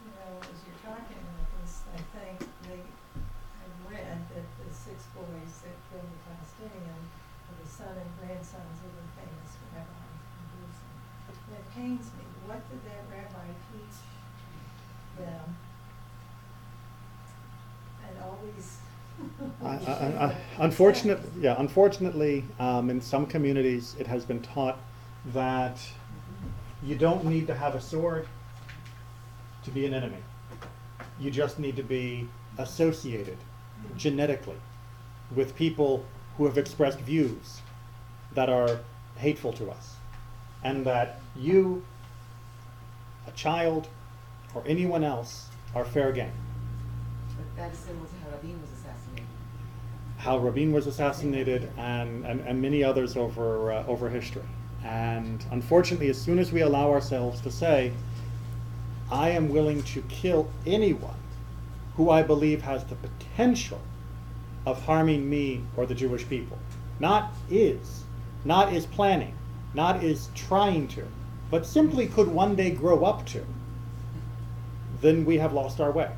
You know, as you're talking about this, I think I've read that the 6 boys that killed the Palestinian were the son and grandsons of the famous rabbi from Jerusalem. And it pains me. What did that rabbi teach them? And always. Unfortunately, in some communities, it has been taught that you don't need to have a sword to be an enemy. You just need to be associated genetically with people who have expressed views that are hateful to us, and that you, a child, or anyone else are fair game. But that is similar to how Rabin was assassinated. How Rabin was assassinated, and many others over history. And unfortunately, as soon as we allow ourselves to say, I am willing to kill anyone who I believe has the potential of harming me or the Jewish people, not is planning, not is trying to, but simply could one day grow up to, then we have lost our way.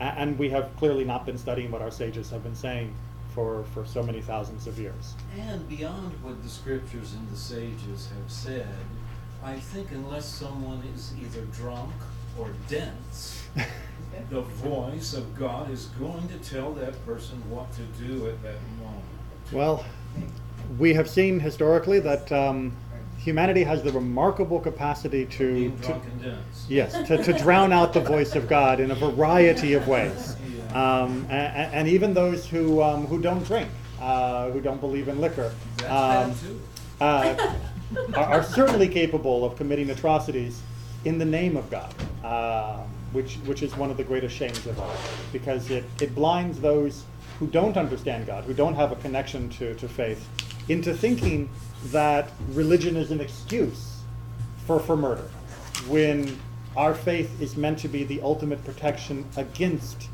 And we have clearly not been studying what our sages have been saying for so many thousands of years. And beyond what the scriptures and the sages have said, I think unless someone is either drunk or dense, the voice of God is going to tell that person what to do at that moment. Well, we have seen historically that humanity has the remarkable capacity Being drunk and dense. yes, to drown out the voice of God in a variety of ways. And even those who don't drink, who don't believe in liquor, That's bad too. are certainly capable of committing atrocities in the name of God, which is one of the greatest shames of all, because it blinds those who don't understand God, who don't have a connection to faith, into thinking that religion is an excuse for murder, when our faith is meant to be the ultimate protection against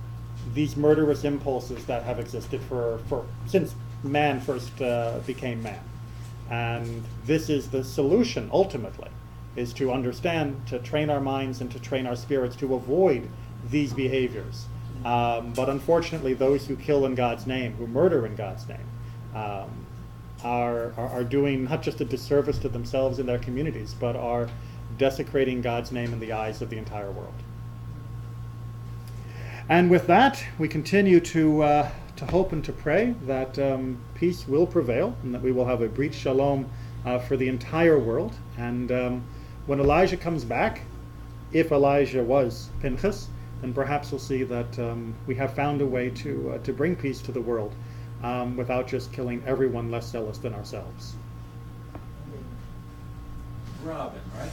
these murderous impulses that have existed since man first became man. And this is the solution, ultimately, is to understand, to train our minds and to train our spirits to avoid these behaviors. But unfortunately, those who kill in God's name, who murder in God's name, are doing not just a disservice to themselves and their communities, but are desecrating God's name in the eyes of the entire world. And with that, we continue to hope and to pray that peace will prevail and that we will have a breach shalom for the entire world. And when Elijah comes back, if Elijah was Pinchas, then perhaps we'll see that we have found a way to bring peace to the world without just killing everyone less zealous than ourselves. Robin, right?